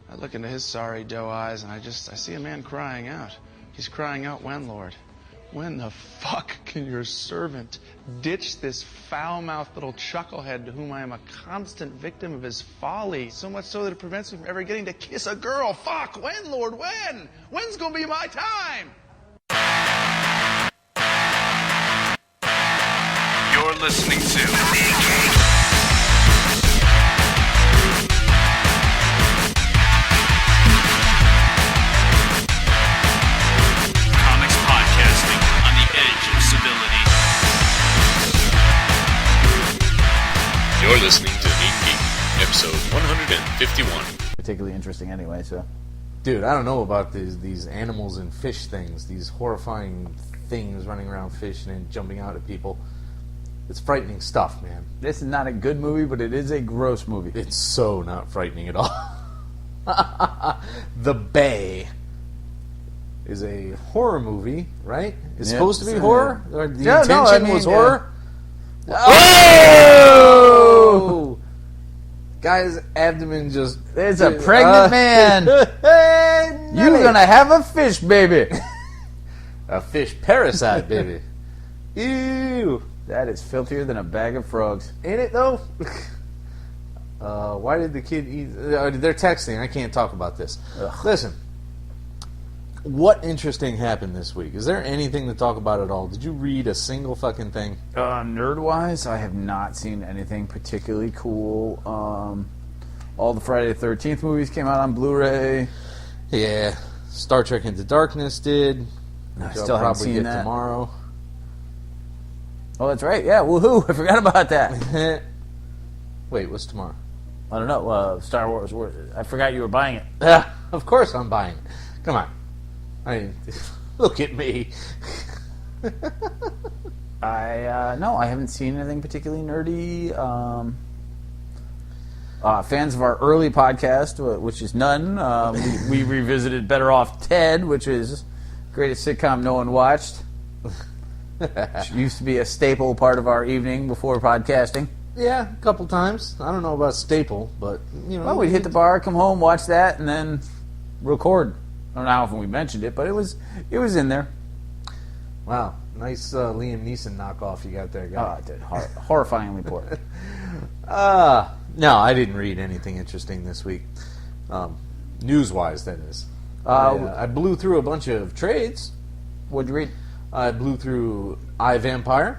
I look into his sorry doe eyes and I see a man crying out. He's crying out, when, Lord? When the fuck can your servant ditch this foul-mouthed little chucklehead to whom I am a constant victim of his folly? So much so that it prevents me from ever getting to kiss a girl. Fuck, when, Lord, when? When's gonna be my time? You're listening to MEAN GEEK. You're listening to MEAN GEEK, episode 151. Particularly interesting anyway, so. Dude, I don't know about these animals and fish things, these horrifying things running around fishing and jumping out at people. It's frightening stuff, man. This is not a good movie, but it is a gross movie. It's so not frightening at all. The Bay is a horror movie, right? It's supposed to be horror? Or the intention was horror? Oh! Guy's abdomen just... There's a pregnant man. You're gonna have a fish baby. A fish parasite baby. Ew. That is filthier than a bag of frogs. Ain't it though? Why did the kid eat... they're texting. I can't talk about this. Ugh. Listen. What interesting happened this week? Is there anything to talk about at all? Did you read a single fucking thing? Nerd-wise, I have not seen anything particularly cool. All the Friday the 13th movies came out on Blu-ray. Yeah. Star Trek Into Darkness did. I Which still I'll haven't probably seen get that. tomorrow. Oh, that's right. Yeah, woohoo. I forgot about that. Wait, what's tomorrow? I don't know. Star Wars. I forgot you were buying it. Of course I'm buying it. Come on. Look at me. No, I haven't seen anything particularly nerdy. Fans of our early podcast, which is none, we revisited Better Off Ted, which is greatest sitcom no one watched. Which used to be a staple part of our evening before podcasting. Yeah, a couple times. I don't know about staple, but you know. Well, we'd hit the bar, come home, watch that, and then record. I don't know how often we mentioned it, but it was in there. Wow, nice Liam Neeson knockoff you got there, guy. Oh, dude, horrifyingly poor. No, I didn't read anything interesting this week. News-wise, that is. I blew through a bunch of trades. What'd you read? I blew through iVampire,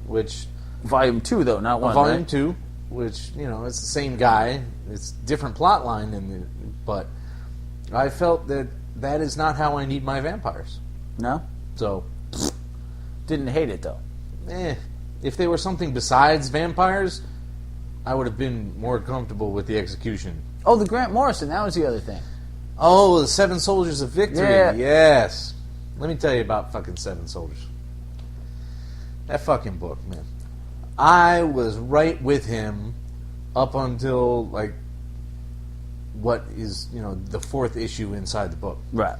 which... Volume 2, though, not 1, Volume right? 2, which, you know, it's the same guy. It's different plot line, but I felt that is not how I need my vampires. No? So... Didn't hate it, though. If they were something besides vampires, I would have been more comfortable with the execution. Oh, the Grant Morrison, that was the other thing. Oh, the Seven Soldiers of Victory. Yeah. Yes. Let me tell you about fucking Seven Soldiers. That fucking book, man. I was right with him up until, like, what is, you know, the fourth issue inside the book. Right.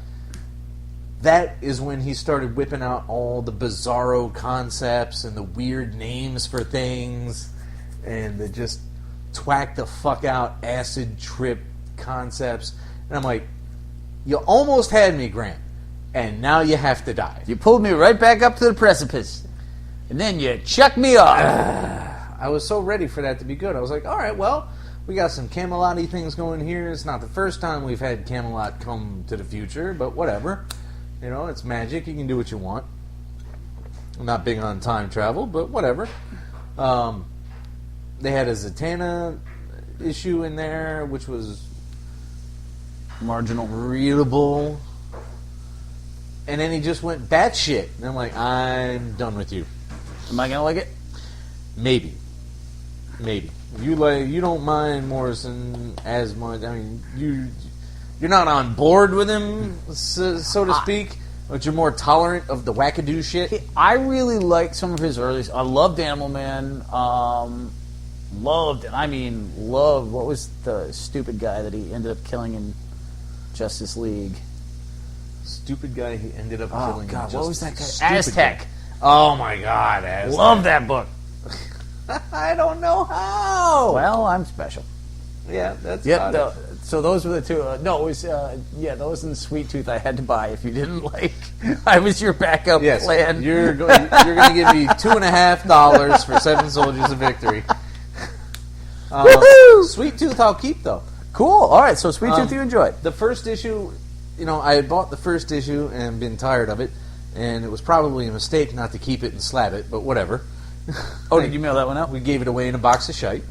That is when he started whipping out all the bizarro concepts and the weird names for things and the just twack the fuck out acid trip concepts. And I'm like, you almost had me, Grant, and now you have to die. You pulled me right back up to the precipice, and then you chucked me off. I was so ready for that to be good. I was like, all right, well, we got some Camelot-y things going here. It's not the first time we've had Camelot come to the future, but whatever. You know, it's magic. You can do what you want. I'm not big on time travel, but whatever. They had a Zatanna issue in there, which was Marginal. readable. And then he just went batshit. And I'm like, I'm done with you. Am I going to like it? Maybe. You don't mind Morrison as much. I mean, you're not on board with him, so to speak, but you're more tolerant of the wackadoo shit. I really like some of his early... I loved Animal Man. Loved, what was the stupid guy that he ended up killing in Justice League? Stupid guy he ended up killing. Oh, God, what was that guy? Stupid Aztec. Guy. Oh, my God, Aztec. Love that book. I don't know how. Well, I'm special. Yeah, that's Yep, about it. So those were the two. No, it was those and Sweet Tooth I had to buy if you didn't like. I was your backup plan. You're going to give me $2.50 for 7 Soldiers of Victory. Sweet Tooth I'll keep though. Cool. All right. So Sweet Tooth you enjoyed. The first issue, I had bought the first issue and been tired of it, and it was probably a mistake not to keep it and slab it, but whatever. Oh, did you mail that one out? We gave it away in a box of shite,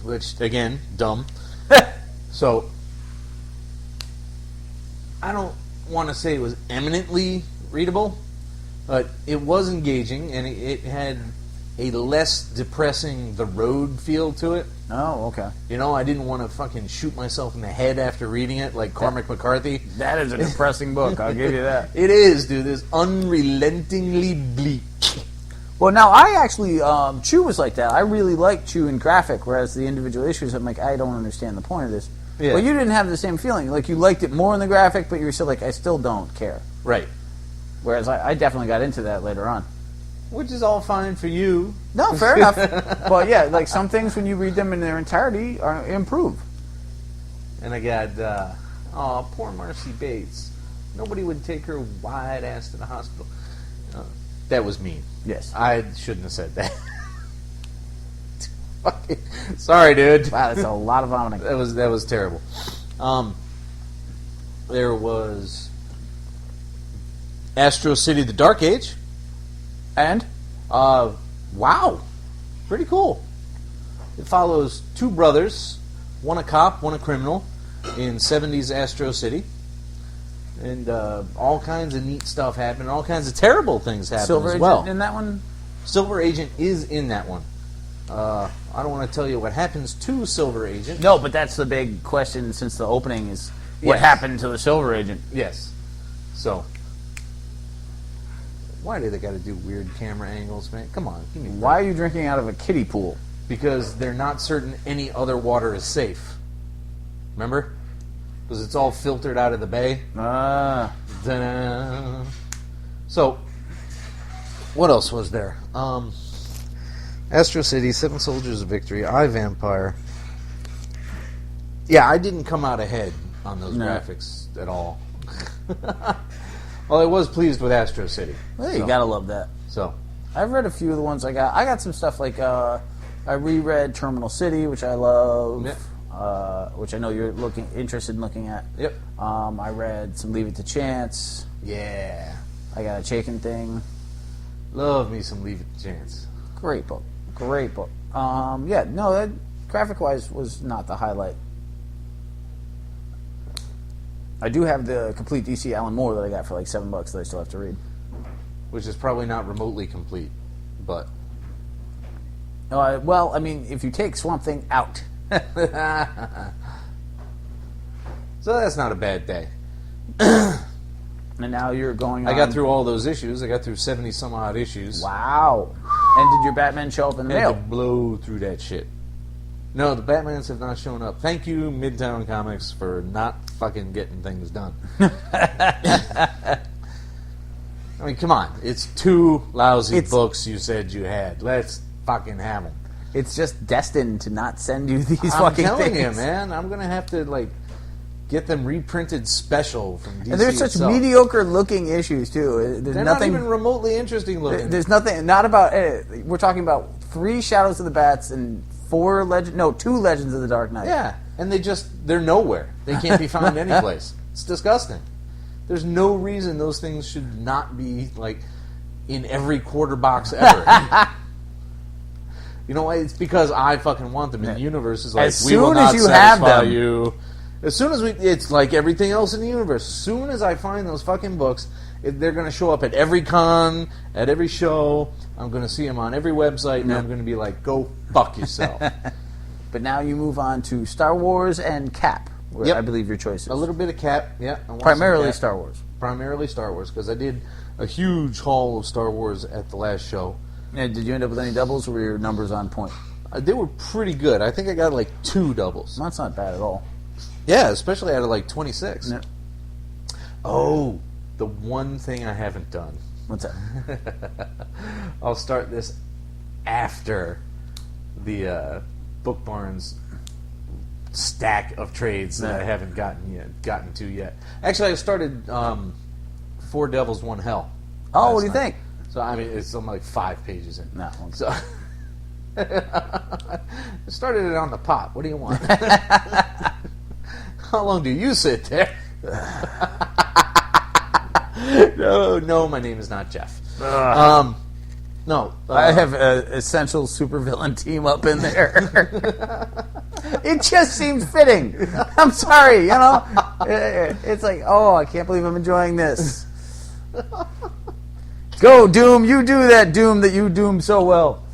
which again, dumb. So, I don't want to say it was eminently readable, but it was engaging, and it had a less depressing The Road feel to it. Oh, okay. I didn't want to fucking shoot myself in the head after reading it like Cormac McCarthy. That is a depressing book, I'll give you that. It is, dude. It's unrelentingly bleak. Well, now, I actually, Chew was like that. I really like Chew in graphic, whereas the individual issues, I'm like, I don't understand the point of this. Yeah. Well, you didn't have the same feeling. Like, you liked it more in the graphic, but you were still like, I still don't care. Right. Whereas I definitely got into that later on. Which is all fine for you. No, fair enough. But yeah, like some things when you read them in their entirety improve. And I got, poor Marcy Bates. Nobody would take her wide ass to the hospital. That was mean. Yes. I shouldn't have said that. Sorry, dude. Wow, that's a lot of vomiting. That was terrible. There was Astro City: The Dark Age. And? Wow. Pretty cool. It follows 2 brothers, one a cop, one a criminal, in 70s Astro City. And all kinds of neat stuff happen, all kinds of terrible things happen Silver as well. Agent in that one? Silver Agent is in that one. I don't want to tell you what happens to Silver Agent. No, but that's the big question since the opening is what happened to the Silver Agent. Yes. So, why do they got to do weird camera angles, man? Come on. Give me Why are you drinking out of a kiddie pool? Because they're not certain any other water is safe. Remember? Because it's all filtered out of the bay. Ta-da. So, what else was there? Astro City, 7 Soldiers of Victory, I, Vampire. Yeah, I didn't come out ahead on those graphics at all. Well, I was pleased with Astro City. Well, you gotta love that. So, I've read a few of the ones I got. I got some stuff like I reread Terminal City, which I love, which I know you're interested in looking at. Yep. I read some Leave It to Chance. Yeah. I got a Chaikin thing. Love me some Leave It to Chance. Great book. Great book. That graphic-wise was not the highlight. I do have the complete DC Alan Moore that I got for like $7 that I still have to read. Which is probably not remotely complete, but... Well, I mean, if you take Swamp Thing out. So that's not a bad day. And now you're going on... I got through all those issues. I got through 70-some-odd issues. Wow. And did your Batman show up in the I had mail? to blow through that shit. No, the Batmans have not shown up. Thank you, Midtown Comics, for not fucking getting things done. I mean, come on. It's 2 lousy books you said you had. Let's fucking have them. It's just destined to not send you these I'm fucking telling things. you, man. I'm going to have to, get them reprinted special from DC And they're such itself. mediocre-looking issues, too. There's They're nothing, not even remotely interesting looking. There's nothing... Not about... we're talking about 3 Shadows of the Bats and 2 Legends of the Dark Knight. Yeah, and they're nowhere. They can't be found anyplace. It's disgusting. There's no reason those things should not be, in every quarter box ever. You know why? It's because I fucking want them. And the universe is like, As we will soon not as you have satisfy them. you. As soon as it's like everything else in the universe. As soon as I find those fucking books, they're going to show up at every con, at every show. I'm going to see them on every website, and I'm going to be like, go fuck yourself. But now you move on to Star Wars and Cap, where I believe your choice is. A little bit of Cap, yeah. I want Primarily some Cap. Star Wars. Primarily Star Wars, because I did a huge haul of Star Wars at the last show. And did you end up with any doubles, or were your numbers on point? They were pretty good. I think I got 2 doubles. That's not bad at all. Yeah, especially out of 26. No. Oh, the one thing I haven't done. What's that? I'll start this after the Book Barnes stack of trades that I haven't gotten to yet. Actually, I started 4 Devils, 1 Hell. Oh, what do you think? So I mean, it's I'm like 5 pages in. No. So I started it on the pot. What do you want? How long do you sit there? No, my name is not Jeff. No, I have an essential supervillain team up in there. It just seems fitting. I'm sorry, it's like, oh, I can't believe I'm enjoying this. Go, Doom! You do that Doom that you doom so well.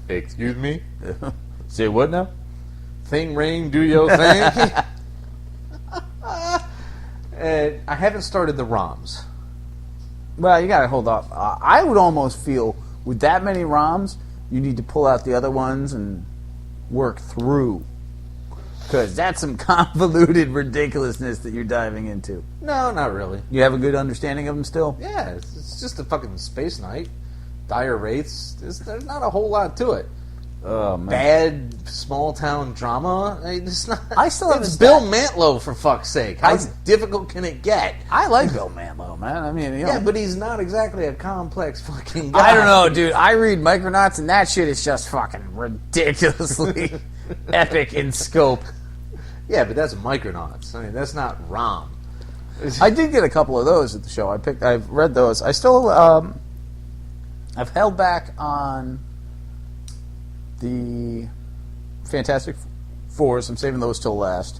Excuse me? Say what now? Thing ring, do your thing. And I haven't started the ROMs. Well, you gotta hold off. I would almost feel, with that many ROMs, you need to pull out the other ones and work through. Because that's some convoluted ridiculousness that you're diving into. No, not really. You have a good understanding of them still? Yeah, it's just a fucking space knight. Dire wraiths. There's not a whole lot to it. Oh, man. Bad small town drama. I mean, it's not. I still have It's a Bill Mantlo, for fuck's sake. How difficult can it get? I like Bill Mantlo, man. I mean, Yeah, but he's not exactly a complex fucking guy. I don't know, dude. I read Micronauts, and that shit is just fucking ridiculously epic in scope. Yeah, but that's Micronauts. I mean, that's not ROM. I did get a couple of those at the show. I've read those. I still I've held back on the Fantastic Fours. I'm saving those till last,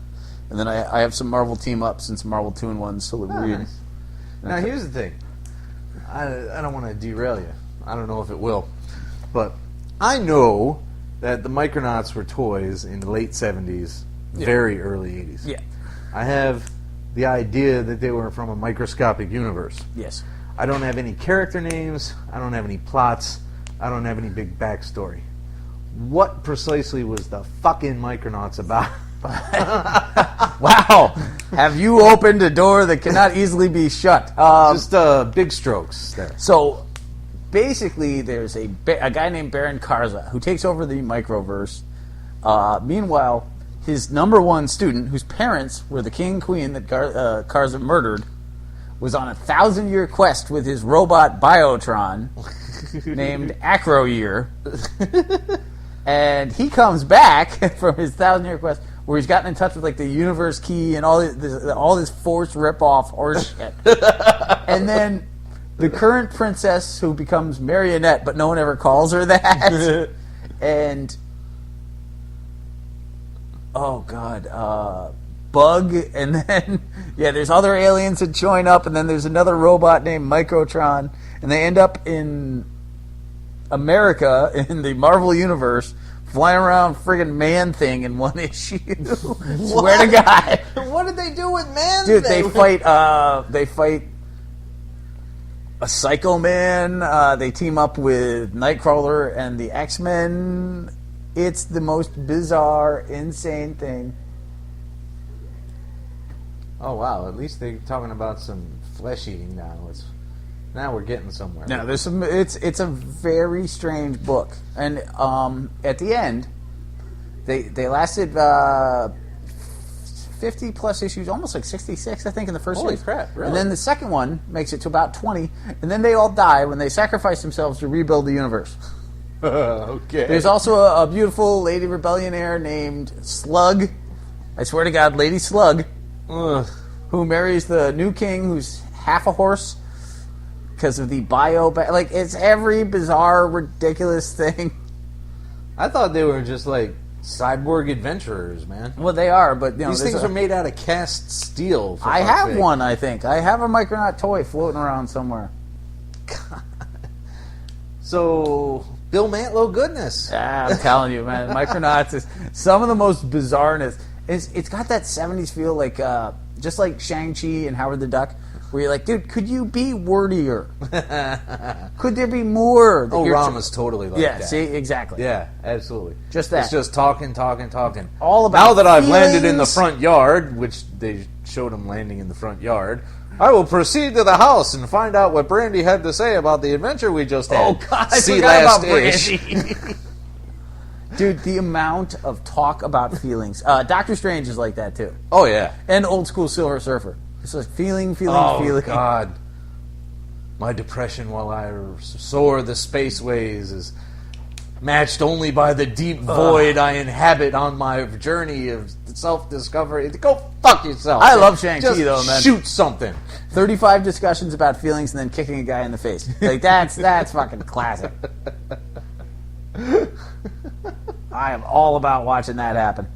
and then I have some Marvel team ups and some Marvel 2-in-1s still to read. Nice. Now here's the thing. I don't want to derail you. I don't know if it will, but I know that the Micronauts were toys in the late 70s, very early 80s. Yeah. I have the idea that they were from a microscopic universe. Yes. I don't have any character names. I don't have any plots. I don't have any big backstory. What precisely was the fucking Micronauts about? Wow. Have you opened a door that cannot easily be shut? Just big strokes there. So, basically, there's a guy named Baron Karza who takes over the Microverse. Meanwhile, his number one student, whose parents were the king and queen that Karza murdered, was on a 1,000-year quest with his robot Biotron named Acroyear. And he comes back from his 1,000-year quest where he's gotten in touch with like the universe key and all this force rip-off horse shit. And then the current princess who becomes Marionette, but no one ever calls her that. And oh god, Bug, and then there's other aliens that join up, and then there's another robot named Microtron, and they end up in America in the Marvel universe, flying around friggin' Man-Thing in one issue. Swear to God. What did they do with Man-Thing? Dude, they fight a Psycho Man. They team up with Nightcrawler and the X-Men. It's the most bizarre, insane thing. Oh wow! At least they're talking about some flesh eating now. Now we're getting somewhere. No, there's some. It's a very strange book, and at the end, they lasted 50 plus issues, almost like 66, I think, in the first. Holy issue. crap! Really? And then the second one makes it to about 20, and then they all die when they sacrifice themselves to rebuild the universe. Okay. There's also a beautiful lady rebellionaire named Slug. I swear to God, Lady Slug, who marries the new king, who's half a horse because of the like it's every bizarre, ridiculous thing. I thought they were just like cyborg adventurers, man. Well, they are, but These things are made out of cast steel. I have one, I think. I have a Micronaut toy floating around somewhere. God. So, Bill Mantlo goodness. I'm telling you, man. Micronauts is some of the most bizarreness. It's got that 70s feel, like just like Shang-Chi and Howard the Duck, where you're like, dude, could you be wordier? Could there be more? Rama's totally like that. Yeah, see, exactly. Yeah, absolutely. Just that. It's just talking. All about now that I've feelings. landed in the front yard, which they showed him landing in the front yard, I will proceed to the house and find out what Brandy had to say about the adventure we just had. Oh, God, I See forgot last about ish. Brandy. Dude, the amount of talk about feelings. Doctor Strange is like that, too. Oh, yeah. And Old School Silver Surfer. It's like feeling. Oh, God. My depression while I soar the spaceways is matched only by the deep void I inhabit on my journey of self-discovery. Go fuck yourself. I love Shang-Chi, Just though, man. shoot something. 35 discussions about feelings and then kicking a guy in the face. Like, that's fucking classic. I am all about watching that happen.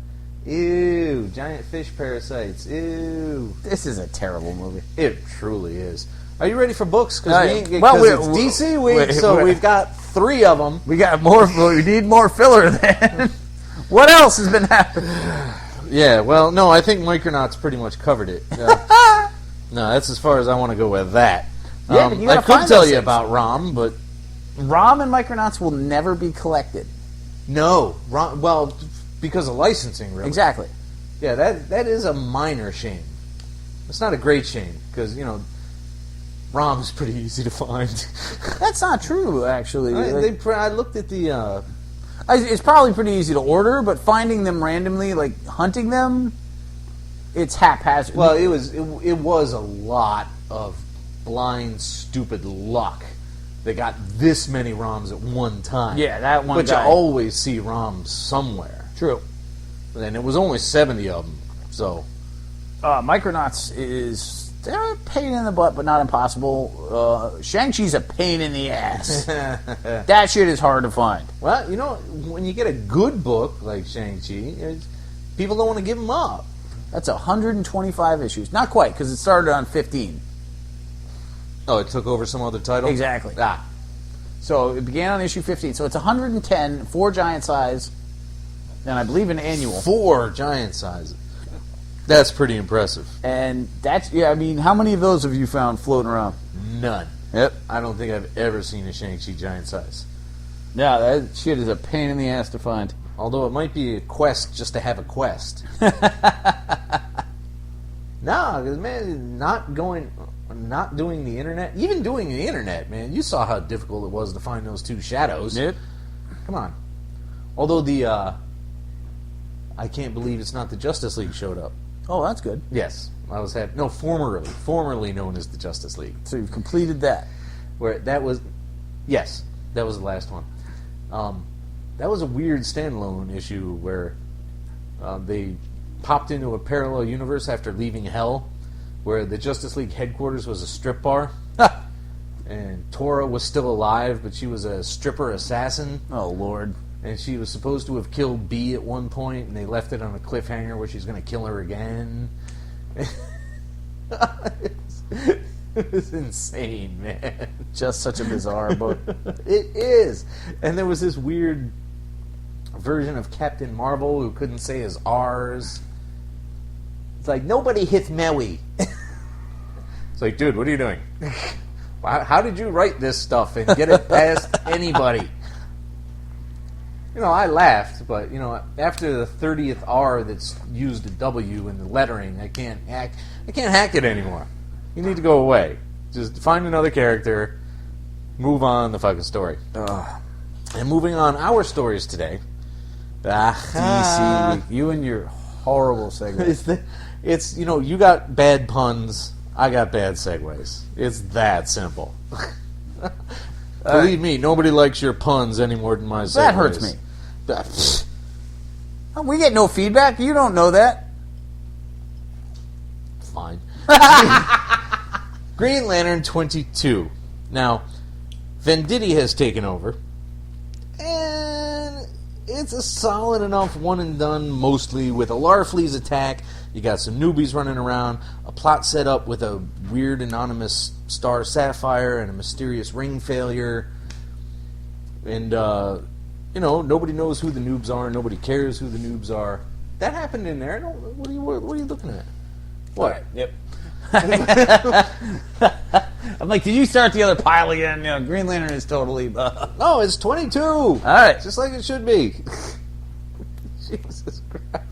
Ew, giant fish parasites. Ew. This is a terrible movie. It truly is. Are you ready for books? Well, Because it's DC week, so we've got 3 of them. We got more. We need more filler then. What else has been happening? Yeah, well, no, I think Micronauts pretty much covered it. No, that's as far as I want to go with that. Yeah, but you gotta I could find tell those you things. about ROM, but ROM and Micronauts will never be collected. no. Well, because of licensing, really. Exactly. Yeah, that is a minor shame. It's not a great shame, because, ROM is pretty easy to find. That's not true, actually. I looked at the... It's probably pretty easy to order, but finding them randomly, like hunting them, it's haphazard. Well, it was a lot of blind, stupid luck. They got this many ROMs at one time. Yeah, that one But guy. you always see ROMs somewhere. True. And it was only 70 of them, so... Micronauts they're a pain in the butt, but not impossible. Shang-Chi's a pain in the ass. That shit is hard to find. Well, when you get a good book like Shang-Chi, people don't want to give them up. That's 125 issues. Not quite, because it started on 15. Oh, it took over some other title? Exactly. Ah. So it began on issue 15. So it's 110, 4 giant size, and I believe an annual. 4 giant sizes. That's pretty impressive. And that's, how many of those have you found floating around? None. Yep. I don't think I've ever seen a Shang-Chi giant size. Yeah, that shit is a pain in the ass to find. Although it might be a quest just to have a quest. No, because, man, not doing the internet, even doing the internet, man, you saw how difficult it was to find those 2 shadows. Yep. Come on. Although I can't believe it's not the Justice League showed up. Oh, that's good. Yes, I was happy. No, formerly known as the Justice League. So you've completed that. Where that was, yes, that was the last one. That was a weird standalone issue where they popped into a parallel universe after leaving Hell, where the Justice League headquarters was a strip bar, and Tora was still alive, but she was a stripper assassin. Oh, Lord. And she was supposed to have killed B at one point, and they left it on a cliffhanger where she's going to kill her again. It was insane, man. Just such a bizarre book. It is. And there was this weird version of Captain Marvel who couldn't say his R's. It's like, nobody hits Maui. It's like, dude, what are you doing? How did you write this stuff and get it past anybody? I laughed, but, after the 30th R that's used a W in the lettering, I can't hack it anymore. You need to go away. Just find another character, move on the fucking story. And moving on our stories today. DC Week. You and your horrible segues. It's you got bad puns, I got bad segues. It's that simple. Believe me, nobody likes your puns any more than my segues. That hurts me. We get no feedback. You don't know that. Fine. Green Lantern 22. Now, Venditti has taken over, and it's a solid enough one and done, mostly with a Larfleeze attack. You got some newbies running around, a plot set up with a weird anonymous star sapphire and a mysterious ring failure, and nobody knows who the noobs are. Nobody cares who the noobs are. That happened in there. What are you looking at? What? Right, yep. I'm like, did you start the other pile again? Green Lantern is totally... No, it's 22. All right. Just like it should be. Jesus Christ.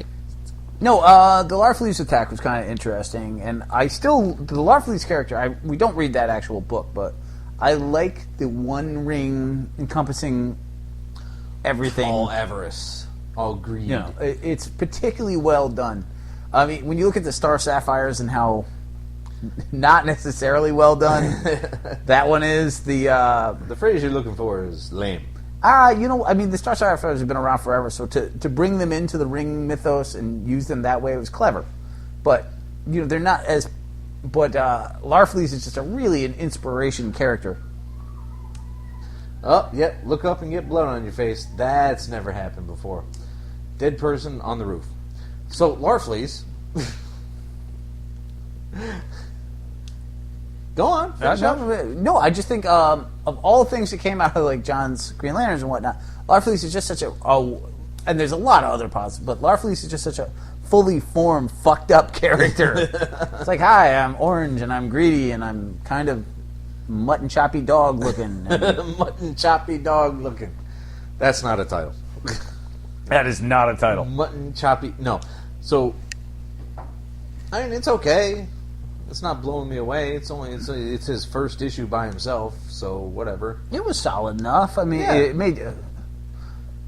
No, the Larfleeze attack was kind of interesting, and the Larfleeze character, we don't read that actual book, but I like the one ring encompassing everything. All avarice, all greed. You know, it's particularly well done. I mean, when you look at the Star Sapphires and how not necessarily well done that one is, The phrase you're looking for is lame. the Star Sapphires have been around forever, so to bring them into the Ring mythos and use them that way was clever. But, they're not as... But Larfleeze is just an inspiration character. Oh, yep, look up and get blood on your face. That's never happened before. Dead person on the roof. So, Larfleeze... Go on, finish up. No, I just think of all the things that came out of like John's Green Lanterns and whatnot, Larfleeze is just such a... and there's a lot of other positives, but Larfleeze is just such a fully formed, fucked up character. It's like, hi, I'm orange and I'm greedy and I'm kind of mutton choppy dog looking. Mutton choppy dog looking. That's not a title. That is not a title. Mutton choppy... No. So, I mean, it's okay. It's not blowing me away. It's his first issue by himself, so whatever. It was solid enough. I mean, Yeah. it made...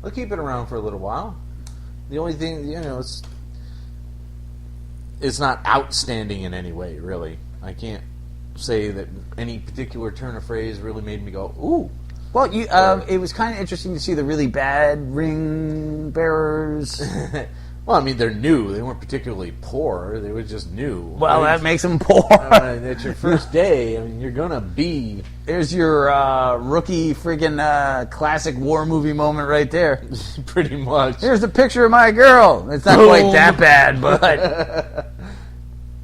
I'll keep it around for a little while. The only thing, it's not outstanding in any way, really. I can't say that any particular turn of phrase really made me go, ooh. Well, it was kind of interesting to see the really bad ring bearers. Well, I mean, they're new. They weren't particularly poor. They were just new. Well, that makes them poor. It's your first day. I mean, you're going to be... There's your rookie friggin' classic war movie moment right there. Pretty much. Here's a picture of my girl. It's not quite that bad, but...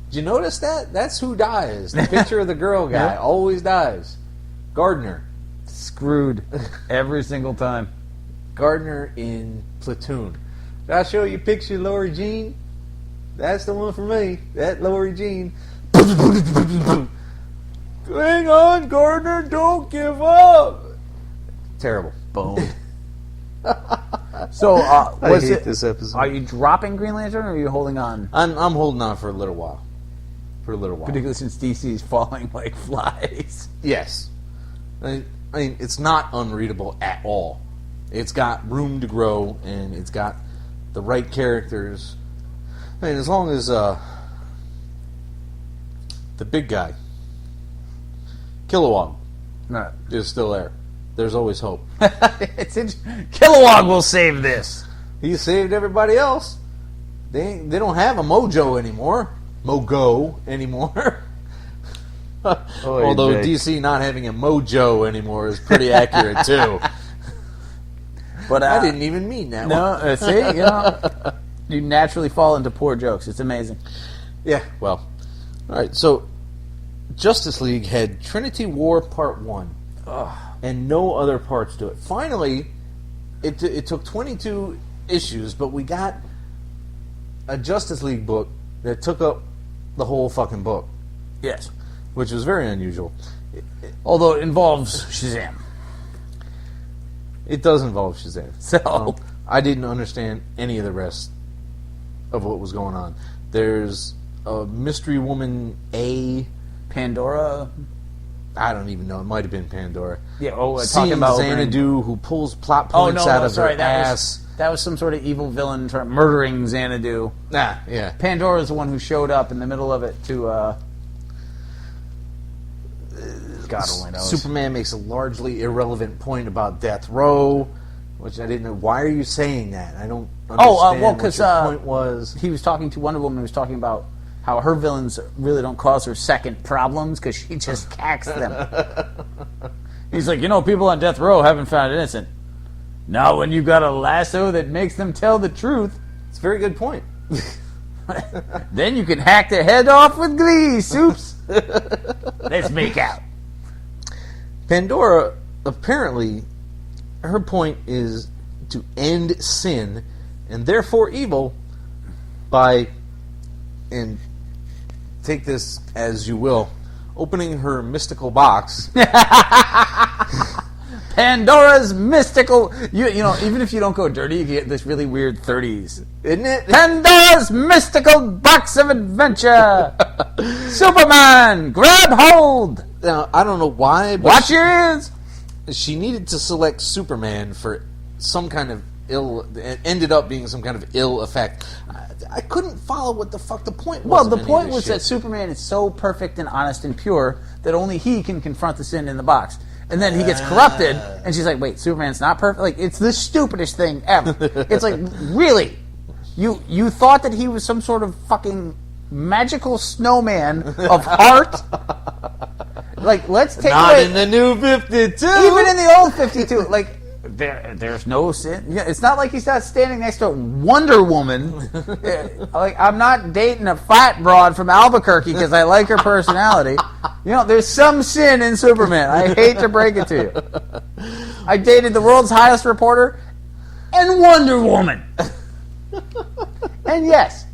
Did you notice that? That's who dies. The picture of the girl guy always dies. Gardner. Screwed. Every single time. Gardner in Platoon. Did I show you a picture of Lori Jean? That's the one for me. That Lori Jean. Hang on, Gardner, don't give up. Terrible. Boom. So, I hate this episode. Are you dropping Green Lantern, or are you holding on? I'm holding on for a little while. Particularly since DC is falling like flies. Yes. I mean, it's not unreadable at all. It's got room to grow, and it's got the right characters. I mean, as long as the big guy, Kilowog, is still there, there's always hope. Kilowog will save this. He saved everybody else. They don't have a mojo anymore. Although DC not having a mojo anymore is pretty accurate too. But I didn't even mean that one. See, you naturally fall into poor jokes. It's amazing. Yeah, well. Alright, so Justice League had Trinity War Part 1. And no other parts to it. Finally, it took 22 issues, but we got a Justice League book that took up the whole fucking book. Yes. Which was very unusual. Although it involves Shazam. It does involve Shazam. So I didn't understand any of the rest of what was going on. There's a mystery woman, Pandora. I don't even know. It might have been Pandora. Yeah. Talking about Xanadu, who pulls plot points out of her ass. That was some sort of evil villain murdering Xanadu. Yeah. Pandora is the one who showed up in the middle of it to. God only knows. Superman makes a largely irrelevant point about Death Row, which I didn't know. Why are you saying that? I don't understand what your point was. He was talking to Wonder Woman. He was talking about how her villains really don't cause her second problems because she just cacks them. He's like, people on Death Row haven't found innocent. Now when you've got a lasso that makes them tell the truth. It's a very good point. Then you can hack their head off with glee, Soups. Let's make out. Pandora, apparently, her point is to end sin and therefore evil by, and take this as you will, opening her mystical box. Pandora's mystical... even if you don't go dirty, you get this really weird 30s. Isn't it? Pandora's mystical box of adventure! Superman, grab hold! Now, I don't know why, but watch your ears! she needed to select Superman for some kind of it ended up being some kind of ill effect. I couldn't follow what the fuck the point was. Well, the of any of point this was shit. that Superman is so perfect and honest and pure that only he can confront the sin in the box. And then he gets corrupted, and she's like, wait, Superman's not perfect? Like, it's the stupidest thing ever. It's like, really? You thought that he was some sort of fucking magical snowman of heart? Like, let's take Not away... in the new 52! Even in the old 52, like, there's no sin. Yeah, it's not like he's not standing next to Wonder Woman. Like, I'm not dating a fat broad from Albuquerque because I like her personality. You know, there's some sin in Superman. I hate to break it to you. I dated the world's highest reporter and Wonder Woman. And yes,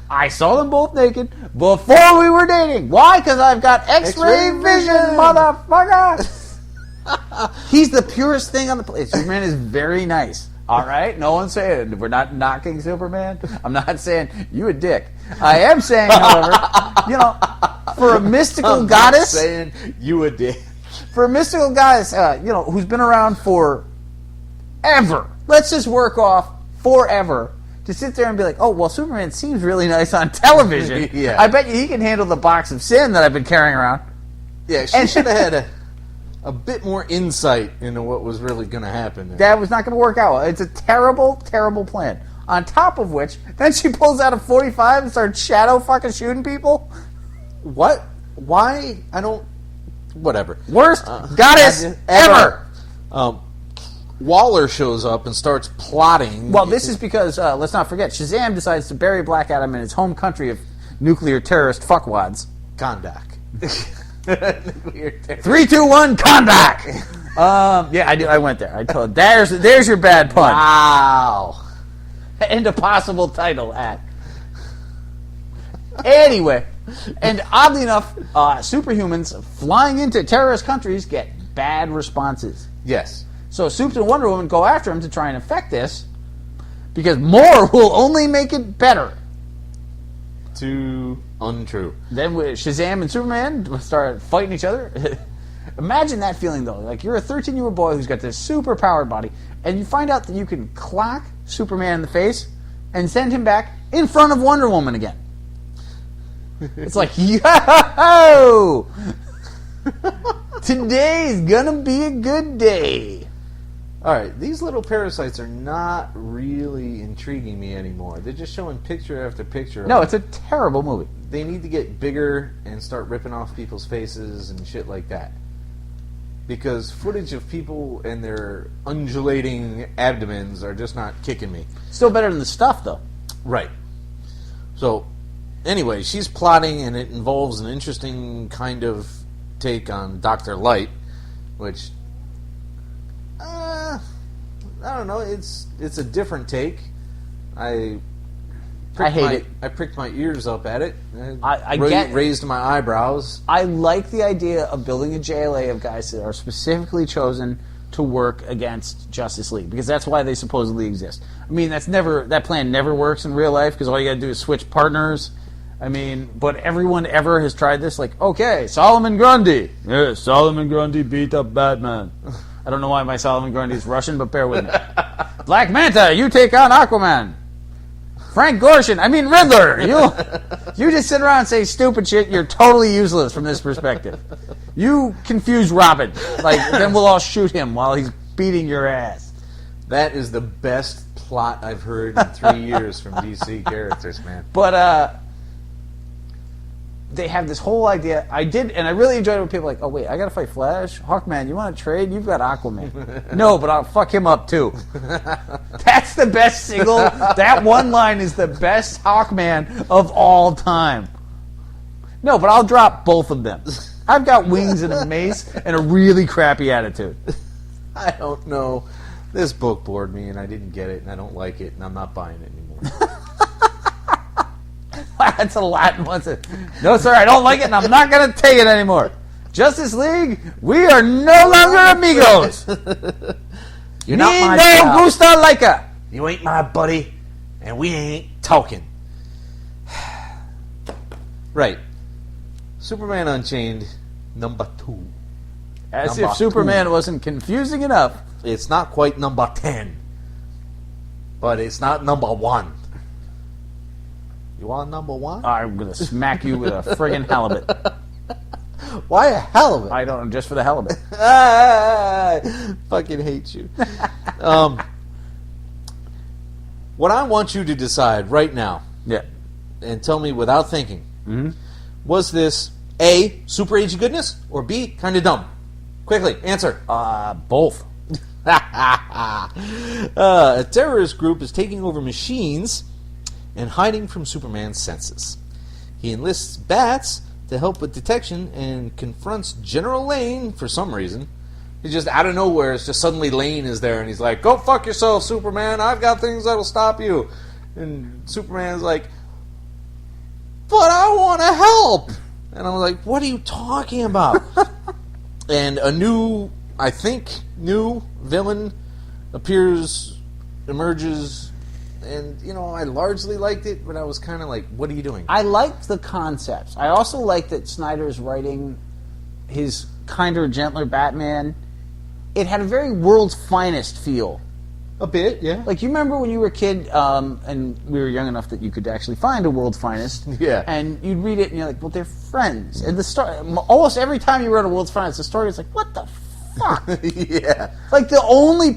I saw them both naked before we were dating. Why? Because I've got X-ray vision, motherfucker. He's the purest thing on the planet. Superman is very nice. All right? No one's saying it. We're not knocking Superman. I'm not saying you a dick. I am saying, however, you know, for a mystical goddess... saying you a dick. For a mystical goddess, you know, who's been around for ever. Let's just work off forever to sit there and be like, oh, well, Superman seems really nice on television. Yeah. I bet you he can handle the box of sin that I've been carrying around. Yeah, she should have had a bit more insight into what was really going to happen there. That was not going to work out. It's a terrible, terrible plan. On top of which, then she pulls out a .45 and starts shadow fucking shooting people. What? Why? I don't... Whatever. Worst goddess ever. Waller shows up and starts plotting. Well, this is because, let's not forget, Shazam decides to bury Black Adam in his home country of nuclear terrorist fuckwads. Kondak. 3, 2, 1, Kondak! Yeah, I went there. I told there's your bad pun. Wow. And a possible title at. Anyway, and oddly enough, superhumans flying into terrorist countries get bad responses. Yes. So Supes and Wonder Woman go after him to try and affect this, because more will only make it better. Too untrue. Then Shazam and Superman start fighting each other. Imagine that feeling, though. Like, you're a 13-year-old boy who's got this super-powered body, and you find out that you can clock Superman in the face and send him back in front of Wonder Woman again. It's like, yo! Today's gonna be a good day. Alright, these little parasites are not really intriguing me anymore. They're just showing picture after picture. No, it's a terrible movie. They need to get bigger and start ripping off people's faces and shit like that. Because footage of people and their undulating abdomens are just not kicking me. Still better than the stuff, though. Right. So, anyway, she's plotting, and it involves an interesting kind of take on Dr. Light, which, I don't know, it's a different take. I hate it. I pricked my ears up at it. I raised my eyebrows. I like the idea of building a JLA of guys that are specifically chosen to work against Justice League, because that's why they supposedly exist. I mean, that plan never works in real life, because all you gotta do is switch partners. I mean, but everyone ever has tried this. Like, okay, Solomon Grundy. Yeah, Solomon Grundy beat up Batman. I don't know why my Solomon Grundy is Russian, but bear with me. Black Manta, you take on Aquaman. Frank Gorshin, Riddler. You just sit around and say stupid shit. You're totally useless from this perspective. You confuse Robin. Then we'll all shoot him while he's beating your ass. That is the best plot I've heard in 3 years from DC characters, man. But, they have this whole idea. I really enjoyed it when people were like, oh, wait, I gotta fight Flash? Hawkman, you want to trade? You've got Aquaman. No, but I'll fuck him up, too. That's the best single. That one line is the best Hawkman of all time. No, but I'll drop both of them. I've got wings and a mace and a really crappy attitude. I don't know. This book bored me, and I didn't get it, and I don't like it, and I'm not buying it anymore. That's a Latin one. No, sir, I don't like it, and I'm not going to take it anymore. Justice League, we are no longer amigos. You're not my no pal. gusta laica. You ain't my buddy, and we ain't talking. Right. Superman Unchained, number 2. As if Superman wasn't confusing enough. It's not quite number 10. But it's not number 1. You want number 1? I'm going to smack you with a friggin' halibut. Why a halibut? I don't know, just for the halibut. I fucking hate you. What I want you to decide right now, Yeah. and tell me without thinking, was this A, super agey goodness, or B, kind of dumb? Quickly, answer. Both. A terrorist group is taking over machines and hiding from Superman's senses. He enlists bats to help with detection and confronts General Lane for some reason. He's just out of nowhere. It's just suddenly Lane is there, and he's like, "Go fuck yourself, Superman. I've got things that'll stop you." And Superman's like, "But I want to help." And I'm like, "What are you talking about?" And a new villain emerges, and, I largely liked it, but I was kind of like, what are you doing? I liked the concepts. I also liked that Snyder's writing his kinder, gentler Batman. It had a very world's finest feel. A bit, yeah. Like, you remember when you were a kid, and we were young enough that you could actually find a world's finest. Yeah. And you'd read it, and you're like, well, they're friends. And the story, almost every time you read a world's finest, the story was like, what the fuck? Yeah. Like, the only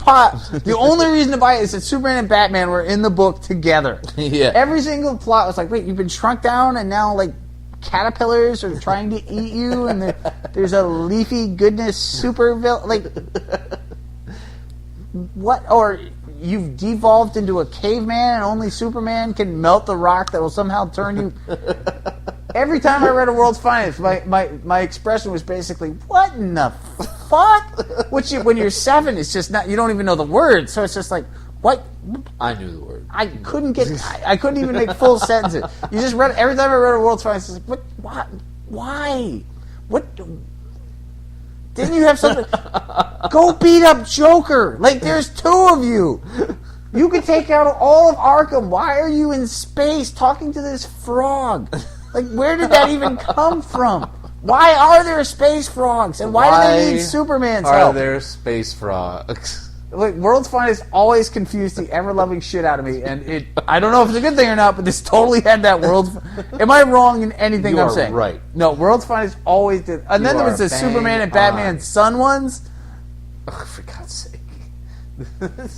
reason to buy it is that Superman and Batman were in the book together. Yeah. Every single plot was like, wait, you've been shrunk down, and now, like, caterpillars are trying to eat you, and there's a leafy goodness super villain. Like, what? Or you've devolved into a caveman, and only Superman can melt the rock that will somehow turn you. Every time I read a World's Finest, my expression was basically, what in the fuck? Which when you're 7, it's just not, you don't even know the words, so it's just like, what? I knew the word. I couldn't even make full sentences. You just read, every time I read a World's Finest, it's like, what? Why? What? Didn't you have something? Go beat up Joker. Like, there's 2 of you. You could take out all of Arkham. Why are you in space talking to this frog? Like, where did that even come from? Why are there space frogs? And why do they need Superman's help? Are there space frogs? Like, World's Finest always confused the ever-loving shit out of me, and I don't know if it's a good thing or not, but this totally had that World's... Am I wrong in anything You I'm are saying? right. No, World's Finest always did. And then there was the Superman and Batman Son ones. Oh, for God's sake.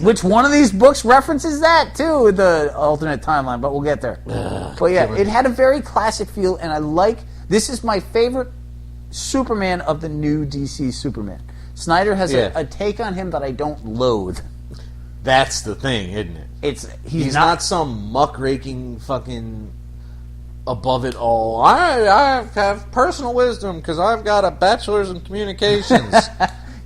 Which one of these books references that, too, with the alternate timeline, but we'll get there. But yeah, it had a very classic feel, and this is my favorite Superman of the new DC Superman. Snyder has a take on him that I don't loathe. That's the thing, isn't it? He's not some muckraking fucking above it all. I have personal wisdom because I've got a bachelor's in communications.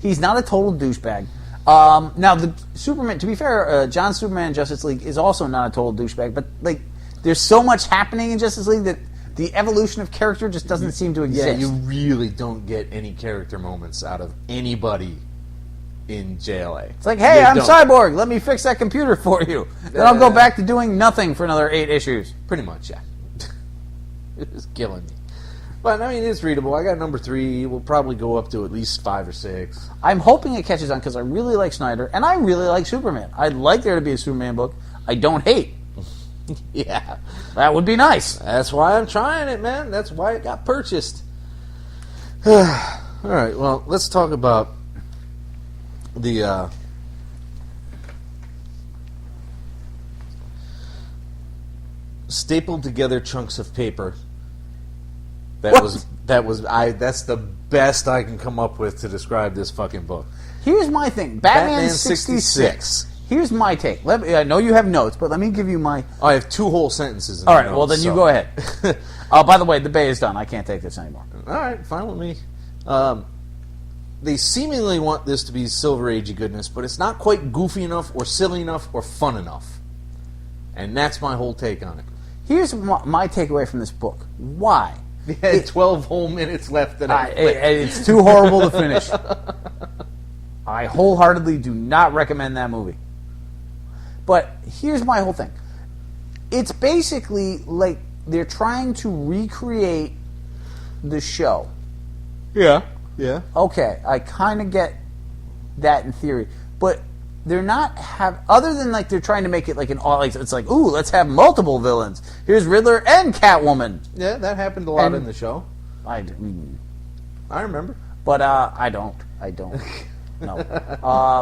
He's not a total douchebag. Now, the Superman, to be fair, John Superman in Justice League is also not a total douchebag, but like, there's so much happening in Justice League that the evolution of character just doesn't seem to exist. Yeah, you really don't get any character moments out of anybody in JLA. It's like, hey, I'm Cyborg. Let me fix that computer for you. Then I'll go back to doing nothing for another 8 issues. Pretty much, yeah. It's killing me. But, I mean, it's readable. I got number 3. We'll probably go up to at least 5 or 6. I'm hoping it catches on because I really like Snyder, and I really like Superman. I'd like there to be a Superman book. I don't hate. Yeah. That would be nice. That's why I'm trying it, man. That's why it got purchased. All right, well, let's talk about the stapled together chunks of paper. That's the best I can come up with to describe this fucking book. Here's my thing. Batman 66. Here's my take. I know you have notes, but let me give you my... I have 2 whole sentences in All right, notes, well, then you go ahead. By the way, the bay is done. I can't take this anymore. All right, fine with me. They seemingly want this to be Silver Agey goodness, but it's not quite goofy enough or silly enough or fun enough. And that's my whole take on it. Here's my takeaway from this book. Why? It had 12 whole minutes left. It's too horrible to finish. I wholeheartedly do not recommend that movie. But here's my whole thing. It's basically like they're trying to recreate the show. Yeah. Yeah. Okay, I kind of get that in theory. but they're not other than like they're trying to make it like it's like, ooh, let's have multiple villains. Here's Riddler and Catwoman. Yeah, that happened a lot in the show. I remember. But I don't. No.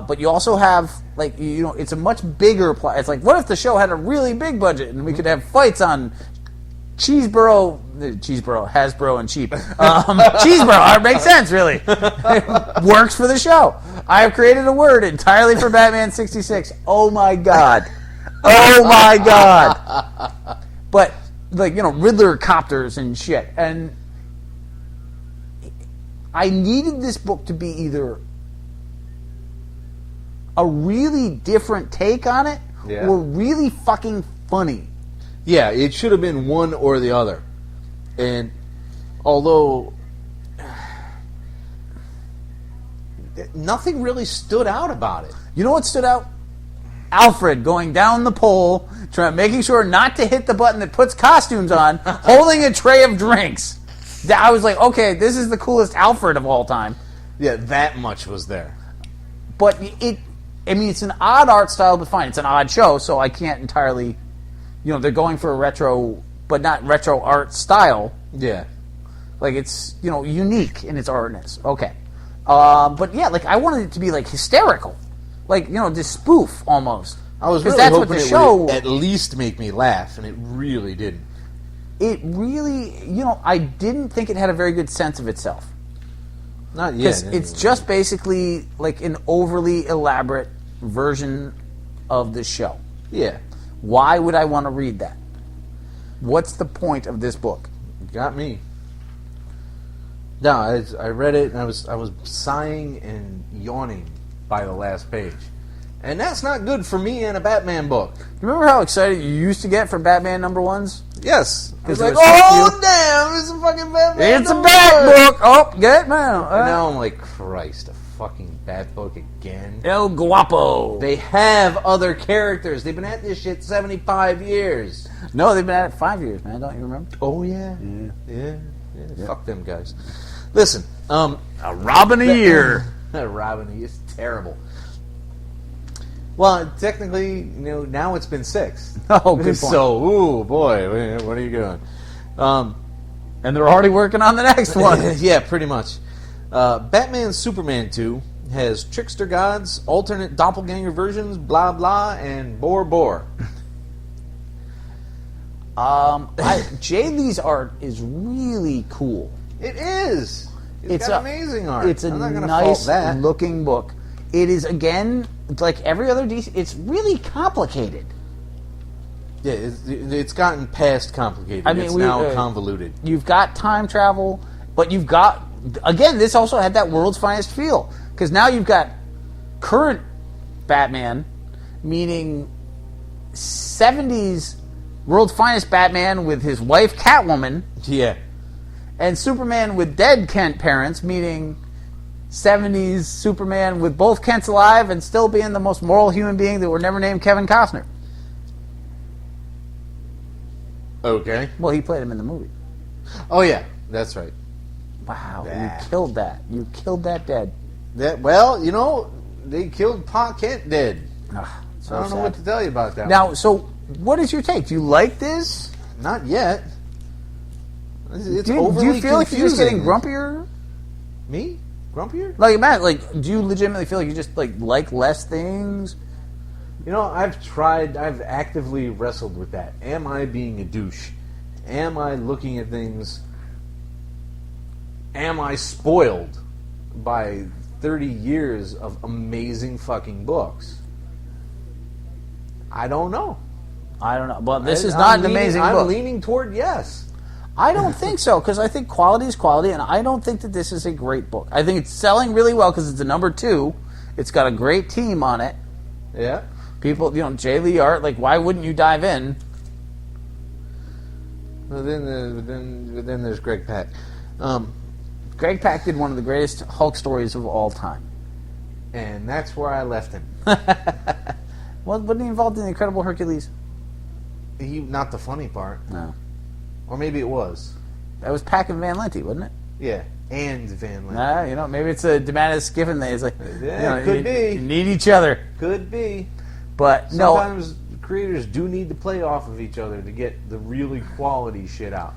But you also have, like, it's a much bigger plot. It's like, what if the show had a really big budget and we could have fights on Hasbro and Cheap. Cheeseboro, it makes sense, really. Works for the show. I have created a word entirely for Batman 66. Oh my god. But, like, Riddler copters and shit. And I needed this book to be either a really different take on it or really fucking funny. Yeah, it should have been one or the other. And although nothing really stood out about it. You know what stood out? Alfred going down the pole, making sure not to hit the button that puts costumes on, holding a tray of drinks. I was like, okay, this is the coolest Alfred of all time. Yeah, that much was there. But it's an odd art style, but fine. It's an odd show, so I can't entirely... they're going for a retro, but not retro art style. Yeah. Like, it's, unique in its artness. Okay. But yeah, like, I wanted it to be, like, hysterical. Like, this spoof, almost. I was really that's hoping what the it show would at least make me laugh, and it really didn't. It really, I didn't think it had a very good sense of itself. Not yet. Because it's just basically, like, an overly elaborate version of the show. Yeah. Why would I want to read that? What's the point of this book? Got me. No, I read it and I was sighing and yawning by the last page, and that's not good for me in a Batman book. Remember how excited you used to get for Batman #1s? Yes, it's like, oh damn, it's a fucking Batman. It's a Bat book. Oh, get it now. And now I'm like, Christ, a fucking Bat book again. El Guapo. They have other characters. They've been at this shit 75 years. No, they've been at it 5 years, man. Don't you remember? Oh yeah. Fuck them guys. Listen, a Robin a year. Robin a year is terrible. Well, technically, now it's been 6. Oh, good point. So, ooh, boy, what are you doing? And they're already working on the next one. Yeah, pretty much. Batman Superman 2 has trickster gods, alternate doppelganger versions, blah blah, and bore. Jay Lee's art is really cool. It is. It's got amazing art. It's a I'm not gonna nice fault that. looking book. It is, again, like every other DC, it's really complicated. Yeah, it's gotten past complicated. I mean, it's now convoluted. You've got time travel, but you've got, again, this also had that world's finest feel. Because now you've got current Batman, meaning 70s world's finest Batman with his wife Catwoman. Yeah. And Superman with dead Kent parents, meaning 70s Superman with both Kents alive and still being the most moral human being that were never named Kevin Costner. Okay. Well, he played him in the movie. Oh, yeah. That's right. Wow, you killed that. You killed that dead. Well, they killed Pa Kent dead. So I don't know sad. what to tell you about that. Now, so what is your take? Do you like this? Not yet. It's do overly you feel like you're just confusing. getting grumpier? Me? Grumpier? Like, Matt, do you legitimately feel like you just like less things? I've actively wrestled with that. Am I being a douche? Am I looking at things? Am I spoiled by 30 years of amazing fucking books? I don't know. But this is not an amazing book. I'm leaning toward yes. I don't think so, because I think quality is quality, and I don't think that this is a great book. I think it's selling really well because it's a #2. It's got a great team on it. Yeah. People, Jay Lee art, why wouldn't you dive in? Well, then there's Greg Pak. Greg Pak did one of the greatest Hulk stories of all time. And that's where I left him. Wasn't he involved in the Incredible Hercules? Not the funny part. No. Or maybe it was. That was Pak and Van Lente, wasn't it? Yeah. and Van Lampen. Nah, maybe it's a Demantis Giffen thing. It's like, could be. You need each other. Could be. But sometimes creators do need to play off of each other to get the really quality shit out.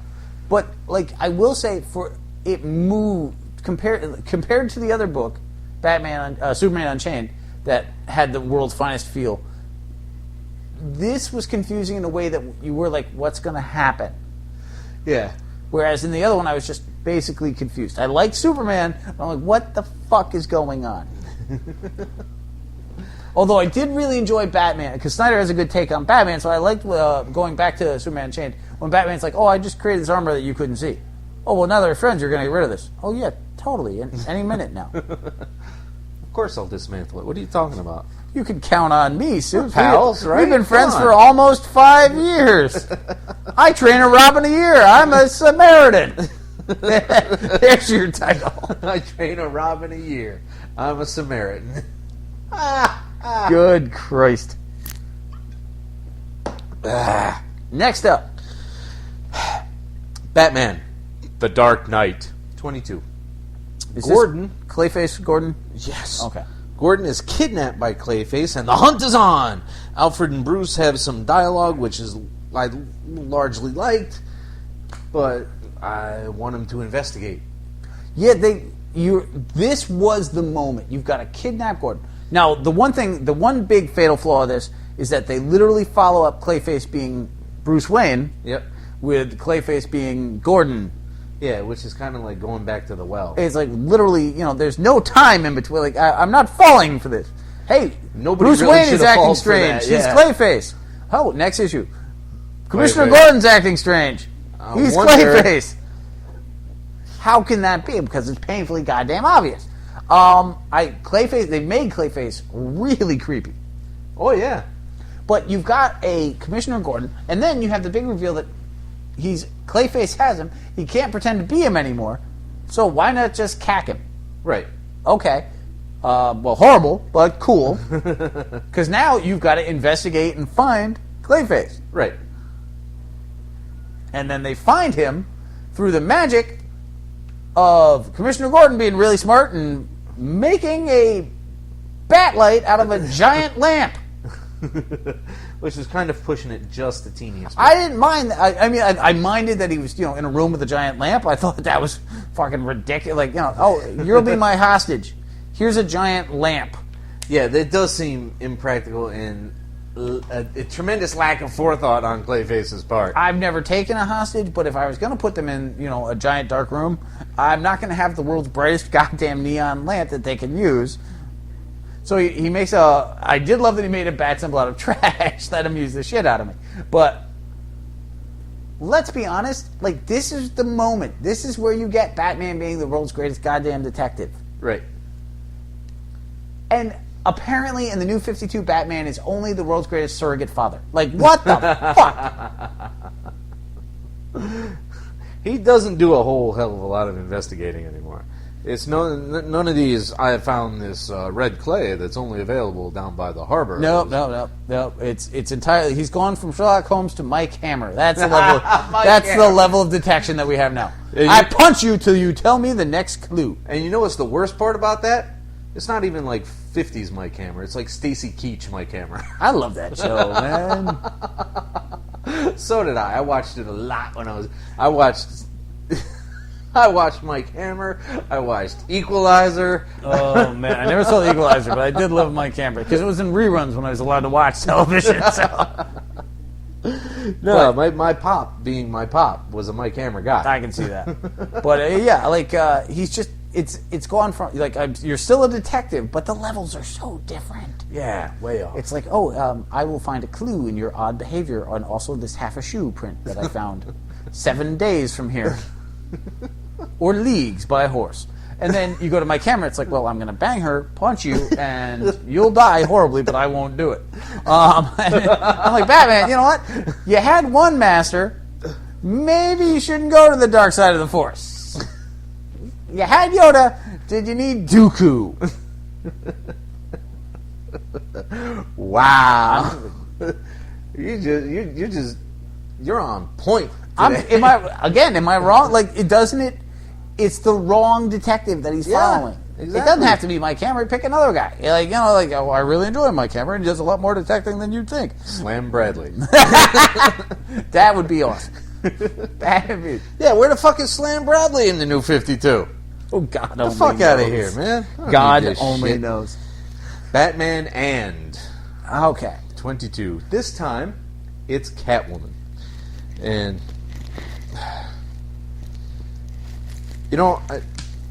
But like I will say, it moved compared to the other book, Superman Unchained, that had the world's finest feel. This was confusing in a way that you were like, what's going to happen? Yeah. Whereas in the other one, I was just basically confused. I liked Superman, but I'm like, what the fuck is going on? Although I did really enjoy Batman, because Snyder has a good take on Batman, so I liked going back to Superman Unchained, when Batman's like, I just created this armor that you couldn't see. Oh, well, now that we're friends, you're going to get rid of this. Oh, yeah, totally, any minute now. Of course I'll dismantle it. What are you talking about? You can count on me, Suits. Pals, right? We've been friends for almost 5 years. I train a Robin a year. I'm a Samaritan. There's your title. I train a Robin a year. I'm a Samaritan. Good Christ. Next up. Batman, The Dark Knight, 22. Is Gordon. this Clayface Gordon? Yes. Okay. Gordon is kidnapped by Clayface, and the hunt is on. Alfred and Bruce have some dialogue, which I largely liked, but I want him to investigate. Yeah, this was the moment. You've got to kidnap Gordon. Now, the one big fatal flaw of this is that they literally follow up Clayface being Bruce Wayne. Yep. With Clayface being Gordon. Yeah, which is kind of like going back to the well. It's like literally, there's no time in between. Like, I'm not falling for this. Hey, Nobody Bruce really Wayne is acting fallen for strange. that, yeah. He's Clayface. Oh, next issue. Commissioner wait. Gordon's acting strange. He's wonder- Clayface. How can that be? Because it's painfully goddamn obvious. They made Clayface really creepy. Oh, yeah. But you've got a Commissioner Gordon, and then you have the big reveal that Clayface has him. He can't pretend to be him anymore. So why not just cack him? Right. Okay. Well, horrible, but cool. Because now you've got to investigate and find Clayface. Right. And then they find him through the magic of Commissioner Gordon being really smart and making a bat light out of a giant lamp. Which is kind of pushing it just the teeniest bit. I didn't mind. I minded that he was, in a room with a giant lamp. I thought that was fucking ridiculous. Like, you'll be my hostage. Here's a giant lamp. Yeah, that does seem impractical and a tremendous lack of forethought on Clayface's part. I've never taken a hostage, but if I was going to put them in, a giant dark room, I'm not going to have the world's brightest goddamn neon lamp that they can use. So he makes I did love that he made a bat symbol out of trash. Let him use the shit out of me. But let's be honest, like, this is the moment. This is where you get Batman being the world's greatest goddamn detective. Right. And apparently in the new 52, Batman is only the world's greatest surrogate father. Like, what the fuck? He doesn't do a whole hell of a lot of investigating anymore. It's none of these. I have found this red clay that's only available down by the harbor. No. It's entirely. He's gone from Sherlock Holmes to Mike Hammer. That's the level. The level of detection that we have now. I punch you till you tell me the next clue. And you know what's the worst part about that? It's not even like 50s Mike Hammer. It's like Stacy Keach Mike Hammer. I love that show, man. So did I. I watched it a lot when I watched Mike Hammer. I watched Equalizer. Oh, man. I never saw The Equalizer, but I did love Mike Hammer because it was in reruns when I was allowed to watch television. So. No, my pop, being my pop, was a Mike Hammer guy. I can see that. But, he's just... It's gone from... Like, you're still a detective, but the levels are so different. Yeah, way off. It's like, I will find a clue in your odd behavior on also this half a shoe print that I found 7 days from here. Or leagues by a horse. And then you go to my camera, it's like, well, I'm going to bang her, punch you, and you'll die horribly, but I won't do it. I'm like, Batman, you know what? You had one master. Maybe you shouldn't go to the dark side of the Force. You had Yoda. Did you need Dooku? Wow. You're on point today. Am I wrong? Like, doesn't it? it's the wrong detective that he's following. Exactly. It doesn't have to be Mike Cameron. Pick another guy. Like, oh, I really enjoy Mike Cameron. He does a lot more detecting than you'd think. Slam Bradley. That would be awesome. That would be... Yeah, where the fuck is Slam Bradley in the New 52? Oh, God Get only the fuck knows. out of here, man. I don't God need this only shit. knows. Batman and Okay. 22. This time, it's Catwoman. And,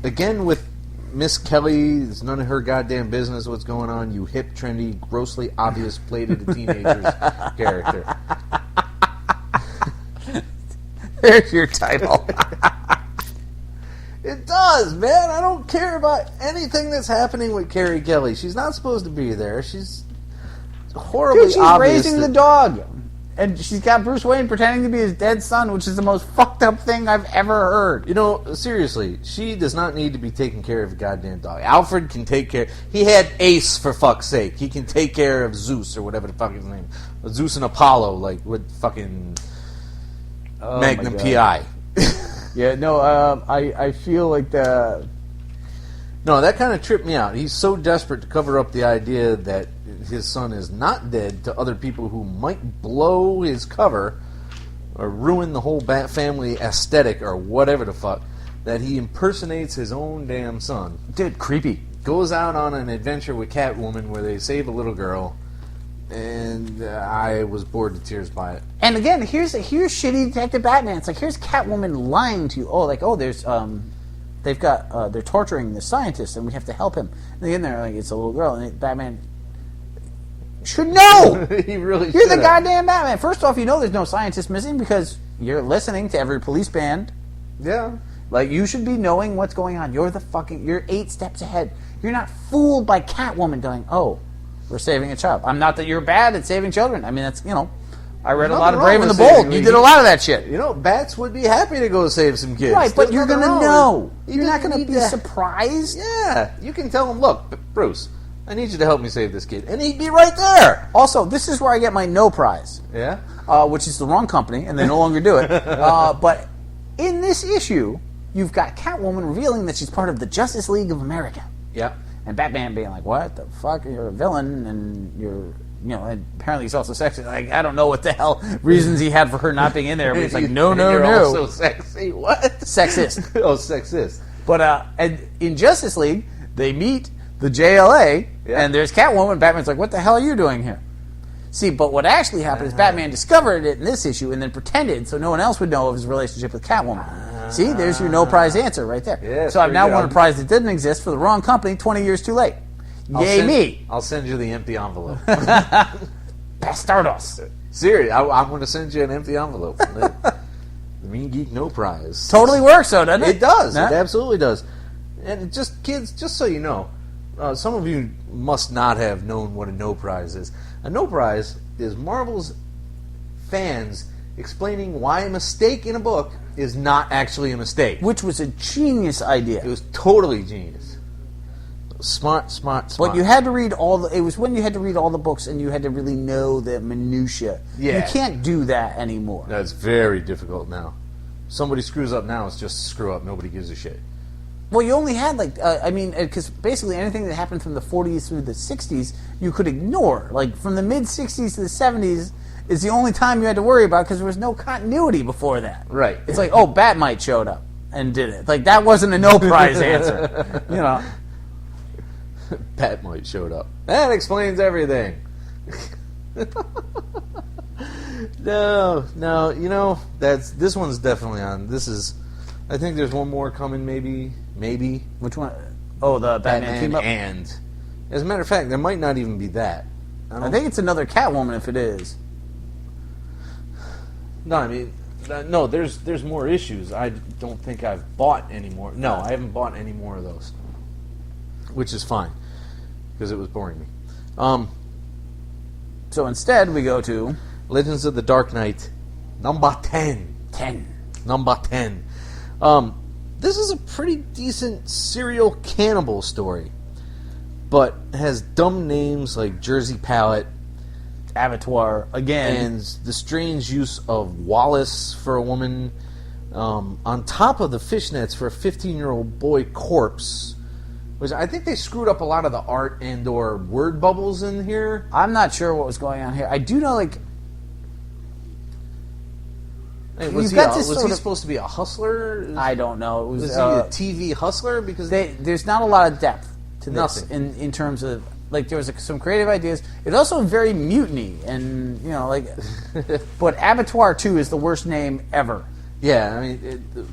again with Miss Kelly, it's none of her goddamn business what's going on. You hip, trendy, grossly obvious play to the teenagers character. There's your title. It does, man. I don't care about anything that's happening with Carrie Kelly. She's not supposed to be there. She's horribly Dude, she's obvious. raising the dog. And she's got Bruce Wayne pretending to be his dead son, which is the most fucked up thing I've ever heard. Seriously, she does not need to be taking care of a goddamn dog. Alfred can take care. He had Ace, for fuck's sake. He can take care of Zeus, or whatever the fuck his name. Zeus and Apollo, like with fucking Magnum PI. Yeah, no, I feel like the... No, that kind of tripped me out. He's so desperate to cover up the idea that his son is not dead to other people who might blow his cover or ruin the whole Bat family aesthetic or whatever the fuck, that he impersonates his own damn son. Dude, creepy. Goes out on an adventure with Catwoman where they save a little girl, and I was bored to tears by it. And again, here's shitty Detective Batman. It's like, here's Catwoman lying to you. There's, they're torturing the scientist, and we have to help him. And they get in there, like, it's a little girl, and Batman should know. He really You're the should. goddamn Batman. First off, there's no scientist missing because you're listening to every police band. Yeah. Like, you should be knowing what's going on. You're 8 steps ahead. You're not fooled by Catwoman going, oh, we're saving a child. I'm not that you're bad at saving children. I mean, that's, I read a lot of Brave and the Bold. You did a lot of that shit. Bats would be happy to go save some kids. Right, but There's you're nothing going to wrong know. with- You're not going to need be surprised. Yeah, you can tell him, look, Bruce, I need you to help me save this kid. And he'd be right there. Also, this is where I get my no prize, Yeah? which is the wrong company, and they no longer do it. But in this issue, you've got Catwoman revealing that she's part of the Justice League of America. Yeah. And Batman being like, what the fuck? You're a villain, and you're... and apparently he's also sexist. Like, I don't know what the hell reasons he had for her not being in there, but he's like, no. You're also sexy. What? Sexist. Oh, sexist. But and in Justice League, they meet the JLA, and there's Catwoman. Batman's like, what the hell are you doing here? See, but what actually happened is Batman discovered it in this issue and then pretended so no one else would know of his relationship with Catwoman. See, there's your no prize answer right there. Yeah, so I've now pretty won a good. prize that didn't exist for the wrong company 20 years too late. Me. I'll send you the empty envelope. Bastardos. Seriously, I'm going to send you an empty envelope. The Mean Geek No Prize. Totally works, though, doesn't it? It does. Nah? It absolutely does. And it just, kids, just so you know, some of you must not have known what a no prize is. A no prize is Marvel's fans explaining why a mistake in a book is not actually a mistake. Which was a genius idea. It was totally genius. Smart. But you had to read it was when you had to read all the books and you had to really know the minutia. Yeah. You can't do that anymore. That's very difficult now. Somebody screws up now, it's just a screw up. Nobody gives a shit. Well, you only had, because basically anything that happened from the 40s through the 60s, you could ignore. Like, from the mid-60s to the 70s is the only time you had to worry about because there was no continuity before that. Right. It's like, oh, Batmite showed up and did it. Like, that wasn't a no-prize answer. Batmite showed up. That explains everything. No, this one's definitely on. I think there's one more coming, maybe. Which one? Oh, the Batman team up? And, as a matter of fact, there might not even be that. I think it's another Catwoman if it is. No, I mean, no, there's more issues. I don't think I've bought any more. No, I haven't bought any more of those. Which is fine, because it was boring me. So instead, we go to... Legends of the Dark Knight, number 10. 10. Number 10. This is a pretty decent serial cannibal story, but has dumb names like Jersey Pallet, Abattoir, again. and the strange use of Wallace for a woman. on top of the fishnets for a 15-year-old boy corpse. Which I think they screwed up a lot of the art and or word bubbles in here. I'm not sure what was going on here. I do know, like... Hey, was he supposed to be a hustler? I don't know. Was he a TV hustler? Because there's not a lot of depth to this. Nothing. In terms of... Like, there was some creative ideas. It's also very mutiny. And, you know, like... But Abattoir 2 is the worst name ever. Yeah, I mean...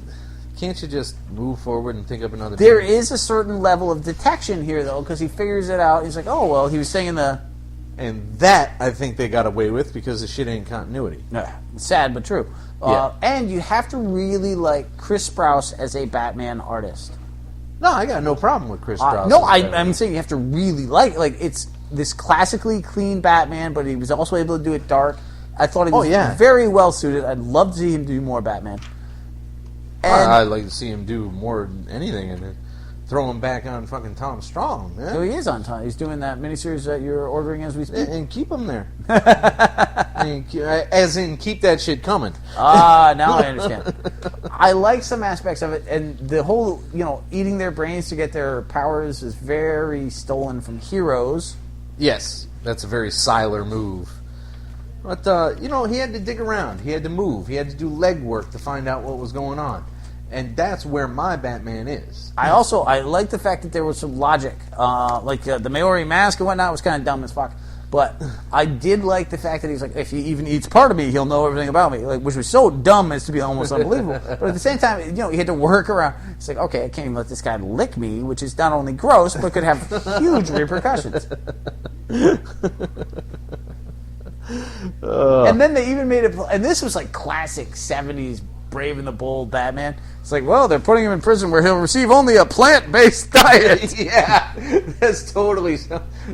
Can't you just move forward and think up another There name? is a certain level of detection here, though, because he figures it out. He's like, oh, well, he was saying in the... And that, I think they got away with because the shit ain't continuity. Sad, but true. Yeah. And you have to really like Chris Sprouse as a Batman artist. No, I got no problem with Chris Sprouse. No, I'm saying you have to really like it's this classically clean Batman, but he was also able to do it dark. I thought he was very well suited. I'd love to see him do more Batman. And I'd like to see him do more than anything and then throw him back on fucking Tom Strong, man. So he is on time. He's doing that miniseries that you're ordering as we speak. And keep him there. As in, keep that shit coming. Now I understand. I like some aspects of it, and the whole, eating their brains to get their powers is very stolen from Heroes. Yes, that's a very Siler move. But, he had to dig around. He had to move. He had to do legwork to find out what was going on. And that's where my Batman is. I like the fact that there was some logic. The Maori mask and whatnot was kind of dumb as fuck. But I did like the fact that he's like, if he even eats part of me, he'll know everything about me. Like, which was so dumb as to be almost unbelievable. But at the same time, he had to work around. It's like, okay, I can't even let this guy lick me, which is not only gross, but could have huge repercussions. And then they even made it, and this was like classic 70s Brave and the Bold Batman. It's like, well, they're putting him in prison where he'll receive only a plant-based diet. Yeah, that's totally,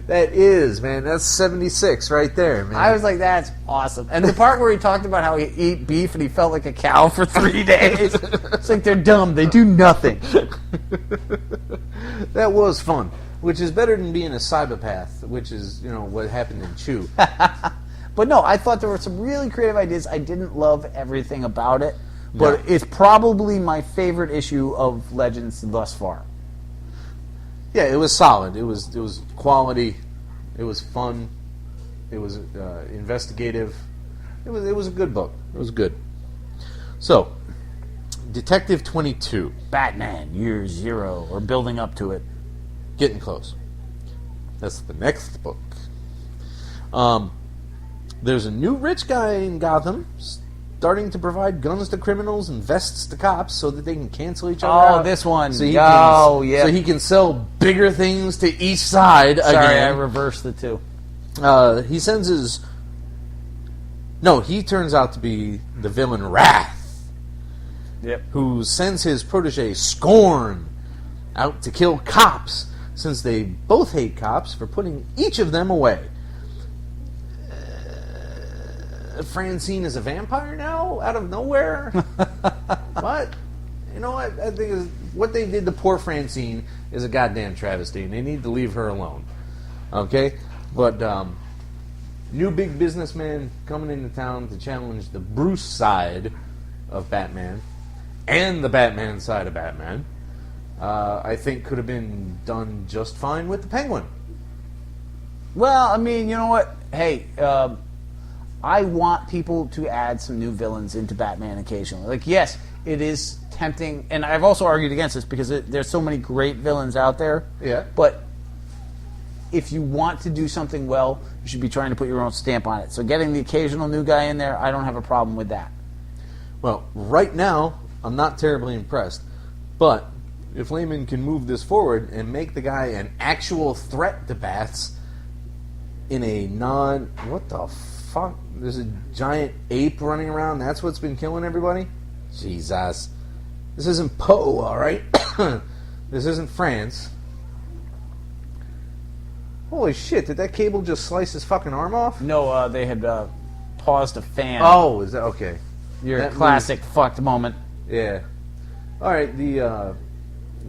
that is, man, that's 76 right there, man. I was like, that's awesome. And the part where he talked about how he ate beef and he felt like a cow for 3 days. It's like, they're dumb, they do nothing. That was fun, which is better than being a cyberpath, which is, what happened in Chew. But no, I thought there were some really creative ideas. I didn't love everything about it. But it's probably my favorite issue of Legends thus far. Yeah, it was solid. It was quality. It was fun. It was investigative. It was a good book. It was good. So, Detective 22. Batman, Year Zero, or building up to it. Getting close. That's the next book. There's a new rich guy in Gotham starting to provide guns to criminals and vests to cops so that they can cancel each other out. Oh, this one. So he can sell bigger things to each side again. Sorry, I reversed the two. He sends his... No, he turns out to be the villain Wrath. Yep. Who sends his protege Scorn out to kill cops, since they both hate cops for putting each of them away. Francine is a vampire now, out of nowhere? What? You know what? I think what they did to poor Francine is a goddamn travesty, and they need to leave her alone. Okay? But, new big businessman coming into town to challenge the Bruce side of Batman and the Batman side of Batman, I think could have been done just fine with the Penguin. Well, I mean, you know what? Hey, I want people to add some new villains into Batman occasionally. Like, yes, it is tempting, and I've also argued against this because there's so many great villains out there. Yeah. But if you want to do something well, you should be trying to put your own stamp on it. So getting the occasional new guy in there, I don't have a problem with that. Well, right now, I'm not terribly impressed. But if Layman can move this forward and make the guy an actual threat to bats in a non... What the fuck? There's a giant ape running around. That's what's been killing everybody? Jesus. This isn't Poe, alright? This isn't France. Holy shit, did that cable just slice his fucking arm off? No, they had paused a fan. Oh, is that... Okay. Your classic fucked moment. Yeah. Alright, the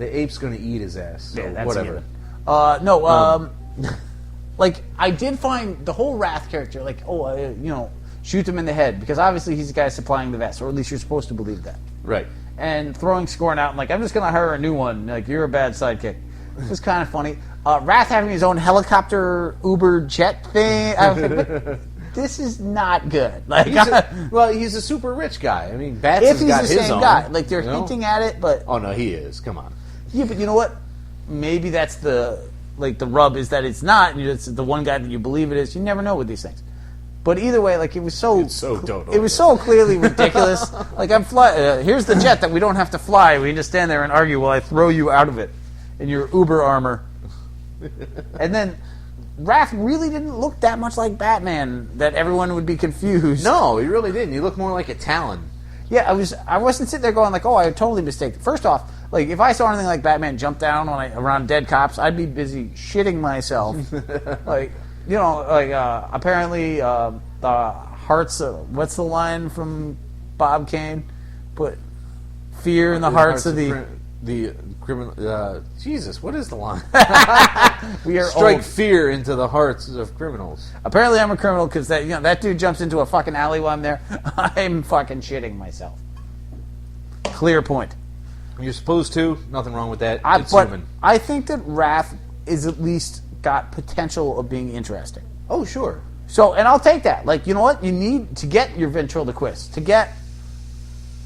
ape's gonna eat his ass. So Yeah, that's whatever. Like, I did find the whole Wrath character, like, shoot him in the head, because obviously he's the guy supplying the vest, or at least you're supposed to believe that. Right. And throwing Scorn out and like, I'm just going to hire a new one. Like, you're a bad sidekick. It was kind of funny. Wrath having his own helicopter Uber jet thing. I was like, but this is not good. Like, he's a super rich guy. I mean, Bats if has he's got the his same own. guy. Like, they're hinting at it, but... Oh, no, he is. Come on. Yeah, but you know what? Maybe that's the rub is that it's not, and it's the one guy that you believe it is. You never know with these things. But either way, like, it was so clearly ridiculous. Like, here's the jet that we don't have to fly. We can just stand there and argue while I throw you out of it in your Uber armor. And then Wrath really didn't look that much like Batman that everyone would be confused. No, he really didn't. He looked more like a Talon. Yeah, I wasn't sitting there going like, oh, I totally mistaken. First off, like, if I saw anything like Batman jump down around dead cops, I'd be busy shitting myself. Like, you know, like, apparently the hearts, what's the line from Bob Kane? Put fear in the hearts of the criminal. Jesus, what is the line? We are strike fear into the hearts of criminals. Apparently, I'm a criminal because that dude jumps into a fucking alley while I'm there. I'm fucking shitting myself. Clear point. You're supposed to. Nothing wrong with that. It's but human. I think that Wrath is at least got potential of being interesting. Oh, sure. So, and I'll take that. Like, you know what? You need to get your ventriloquist, to get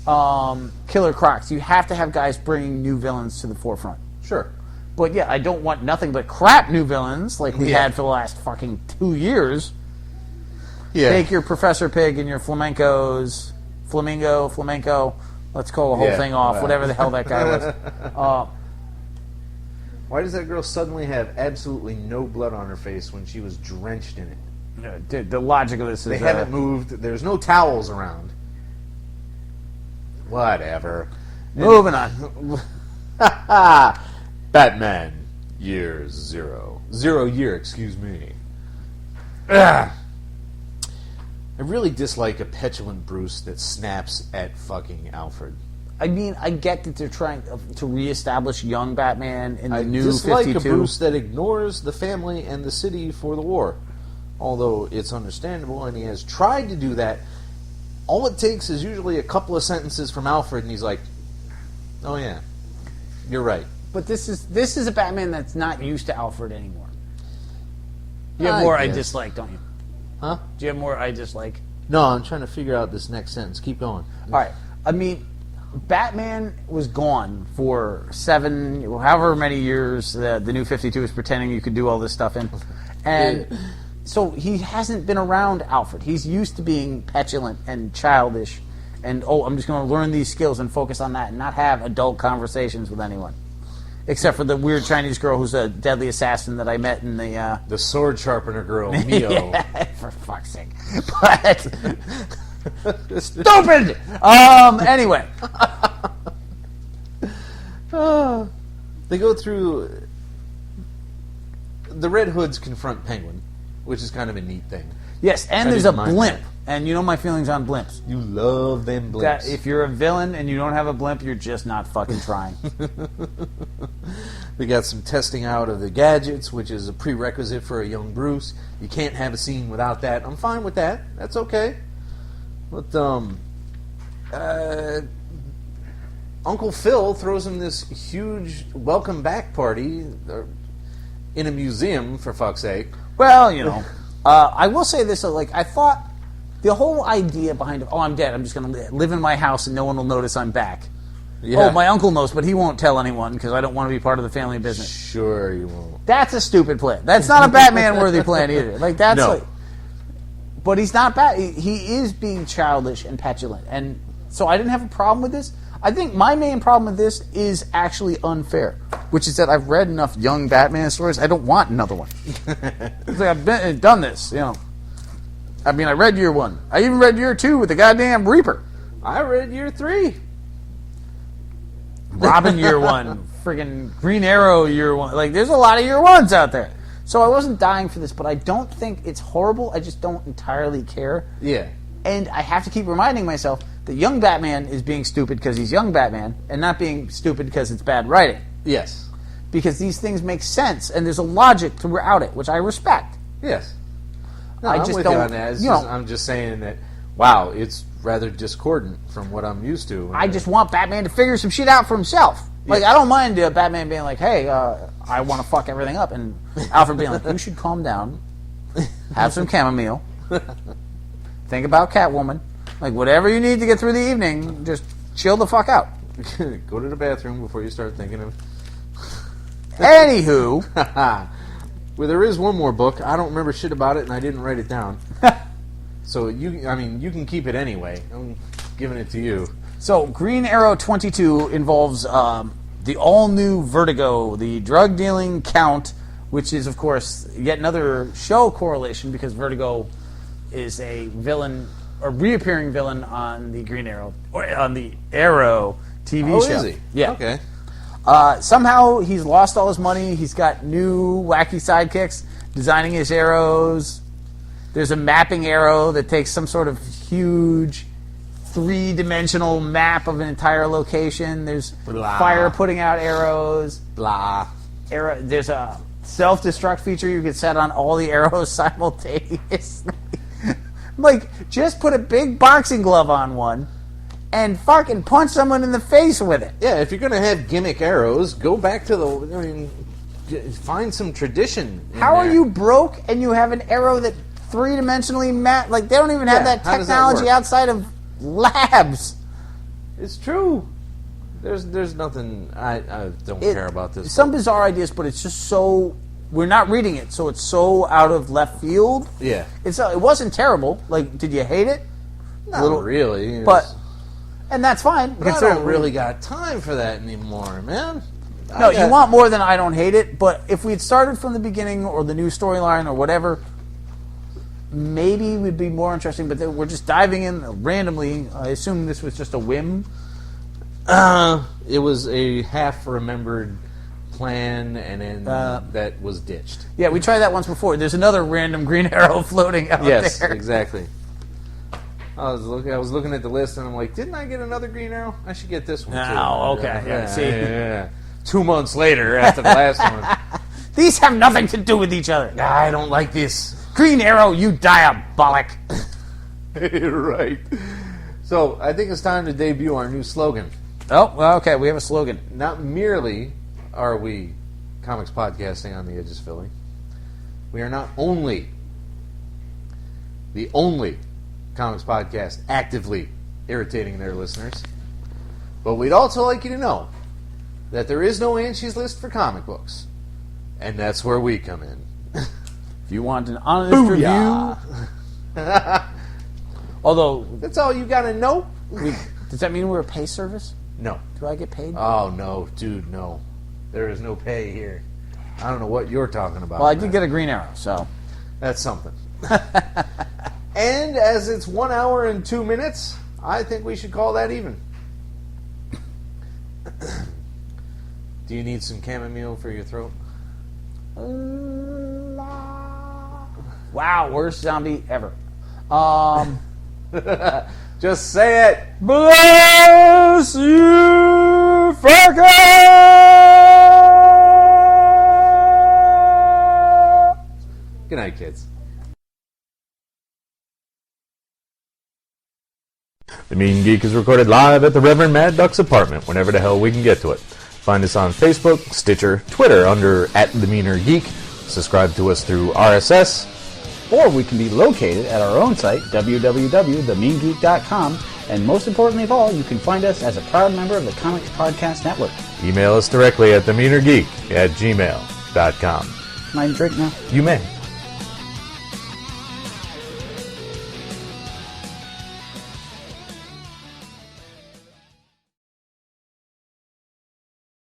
Killer Crocs, you have to have guys bringing new villains to the forefront. Sure. But yeah, I don't want nothing but crap new villains like we had for the last fucking 2 years. Yeah. Take your Professor Pig and your Flamenco. Let's call the whole thing off. Whatever the hell that guy was. Why does that girl suddenly have absolutely no blood on her face when she was drenched in it? The logic of this is... They haven't moved. There's no towels around. Whatever. Moving on. Batman, year 0. 0 year, excuse me. I really dislike a petulant Bruce that snaps at fucking Alfred. I mean, I get that they're trying to reestablish young Batman in the new 52. I dislike a Bruce that ignores the family and the city for the war. Although it's understandable, and he has tried to do that. All it takes is usually a couple of sentences from Alfred, and he's like, "Oh yeah, you're right." But this is a Batman that's not used to Alfred anymore. You have more I dislike, don't you? Huh? Do you have more I dislike? No, I'm trying to figure out this next sentence. Keep going. All right. I mean, Batman was gone for however many years the new 52 was pretending you could do all this stuff in. And so he hasn't been around Alfred. He's used to being petulant and childish and, I'm just going to learn these skills and focus on that and not have adult conversations with anyone. Except for the weird Chinese girl who's a deadly assassin that I met in the... The sword sharpener girl, Mio. Yeah, for fuck's sake. But... Stupid! Anyway. They go through... The Red Hoods confront Penguin, which is kind of a neat thing. Yes, and there's a blimp. And you know my feelings on blimps. You love them blimps. That if you're a villain and you don't have a blimp, you're just not fucking trying. We got some testing out of the gadgets, which is a prerequisite for a young Bruce. You can't have a scene without that. I'm fine with that. That's okay. But, Uncle Phil throws him this huge welcome back party in a museum, for fuck's sake. Well, you know, I will say this, like, I thought the whole idea behind, I'm dead, I'm just going to live in my house and no one will notice I'm back. Yeah. Oh, my uncle knows, but he won't tell anyone because I don't want to be part of the family business. Sure you won't. That's a stupid plan. That's not a Batman-worthy plan either. Like, that's no. like... But he's not bad. He is being childish and petulant. And so I didn't have a problem with this. I think my main problem with this is actually unfair, which is that I've read enough young Batman stories. I don't want another one. It's like I've done this, you know. I mean, I read year 1. I even read year 2 with the goddamn Reaper. I read year 3. Robin year 1. Friggin' Green Arrow year 1. Like, there's a lot of year 1s out there. So I wasn't dying for this, but I don't think it's horrible. I just don't entirely care. Yeah. And I have to keep reminding myself that young Batman is being stupid because he's young Batman and not being stupid because it's bad writing. Yes. Because these things make sense and there's a logic throughout it, which I respect. Yes. No, I I'm just with don't, you on that. I'm just saying that, wow, it's rather discordant from what I'm used to. I just want Batman to figure some shit out for himself. Like, I don't mind Batman being like, hey, I want to fuck everything up. And Alfred being like, you should calm down, have some chamomile, think about Catwoman. Like, whatever you need to get through the evening, just chill the fuck out. Go to the bathroom before you start thinking of... Anywho. Well, there is one more book. I don't remember shit about it, and I didn't write it down. So, you can keep it anyway. I'm giving it to you. So, Green Arrow 22 involves the all-new Vertigo, the drug-dealing Count, which is, of course, yet another show correlation because Vertigo is a villain, a reappearing villain on the Green Arrow, or on the Arrow TV show. Oh, is he? Yeah. Okay. Somehow he's lost all his money. He's got new wacky sidekicks designing his arrows. There's a mapping arrow that takes some sort of huge three-dimensional map of an entire location. There's Blah. fire putting out arrows. Blah. There's a self-destruct feature you can set on all the arrows simultaneously. Like, just put a big boxing glove on one and fucking punch someone in the face with it. Yeah, if you're going to have gimmick arrows, go back to find some tradition. How are you broke and you have an arrow that three-dimensionally like, they don't even have that how does that technology work? outside of labs. It's true. There's nothing... I don't care about this. Some bizarre ideas, but it's just so... We're not reading it, so it's so out of left field. Yeah. It wasn't terrible. Like, did you hate it? Not really. And that's fine. I don't really got time for that anymore, man. No, you want more than I don't hate it, but if we'd started from the beginning or the new storyline or whatever, maybe we'd be more interesting, but we're just diving in randomly. I assume this was just a whim. It was a half-remembered plan, and then that was ditched. Yeah, we tried that once before. There's another random Green Arrow floating out there. Yes, exactly. I was looking at the list, and I'm like, didn't I get another Green Arrow? I should get this one, too. Oh, okay. Yeah, see? Yeah. 2 months later, after the last one. These have nothing to do with each other. I don't like this. Green Arrow, you diabolic. Right. So, I think it's time to debut our new slogan. Oh, well, okay, we have a slogan. Not merely are we comics podcasting on the edges Philly, we are not only the only comics podcast actively irritating their listeners, but we'd also like you to know that there is no Angie's List for comic books, and that's where we come in. If you want an honest Booyah. review, although That's all you gotta know? does that mean we're a pay service? No. Do I get paid? Oh, no, dude, no. There is no pay here. I don't know what you're talking about. Well, I did get a Green Arrow, so That's something. And as it's 1 hour and 2 minutes, I think we should call that even. Do you need some chamomile for your throat? wow, worst zombie ever. Just say it. Bless you, fucker! Good night, kids. The Mean Geek is recorded live at the Reverend Mad Duck's apartment whenever the hell we can get to it. Find us on Facebook, Stitcher, Twitter under @TheMeanerGeek. Subscribe to us through RSS. Or we can be located at our own site, www.themeangeek.com. And most importantly of all, you can find us as a proud member of the Comics Podcast Network. Email us directly at themeanergeek@gmail.com. Can I drink now? You may.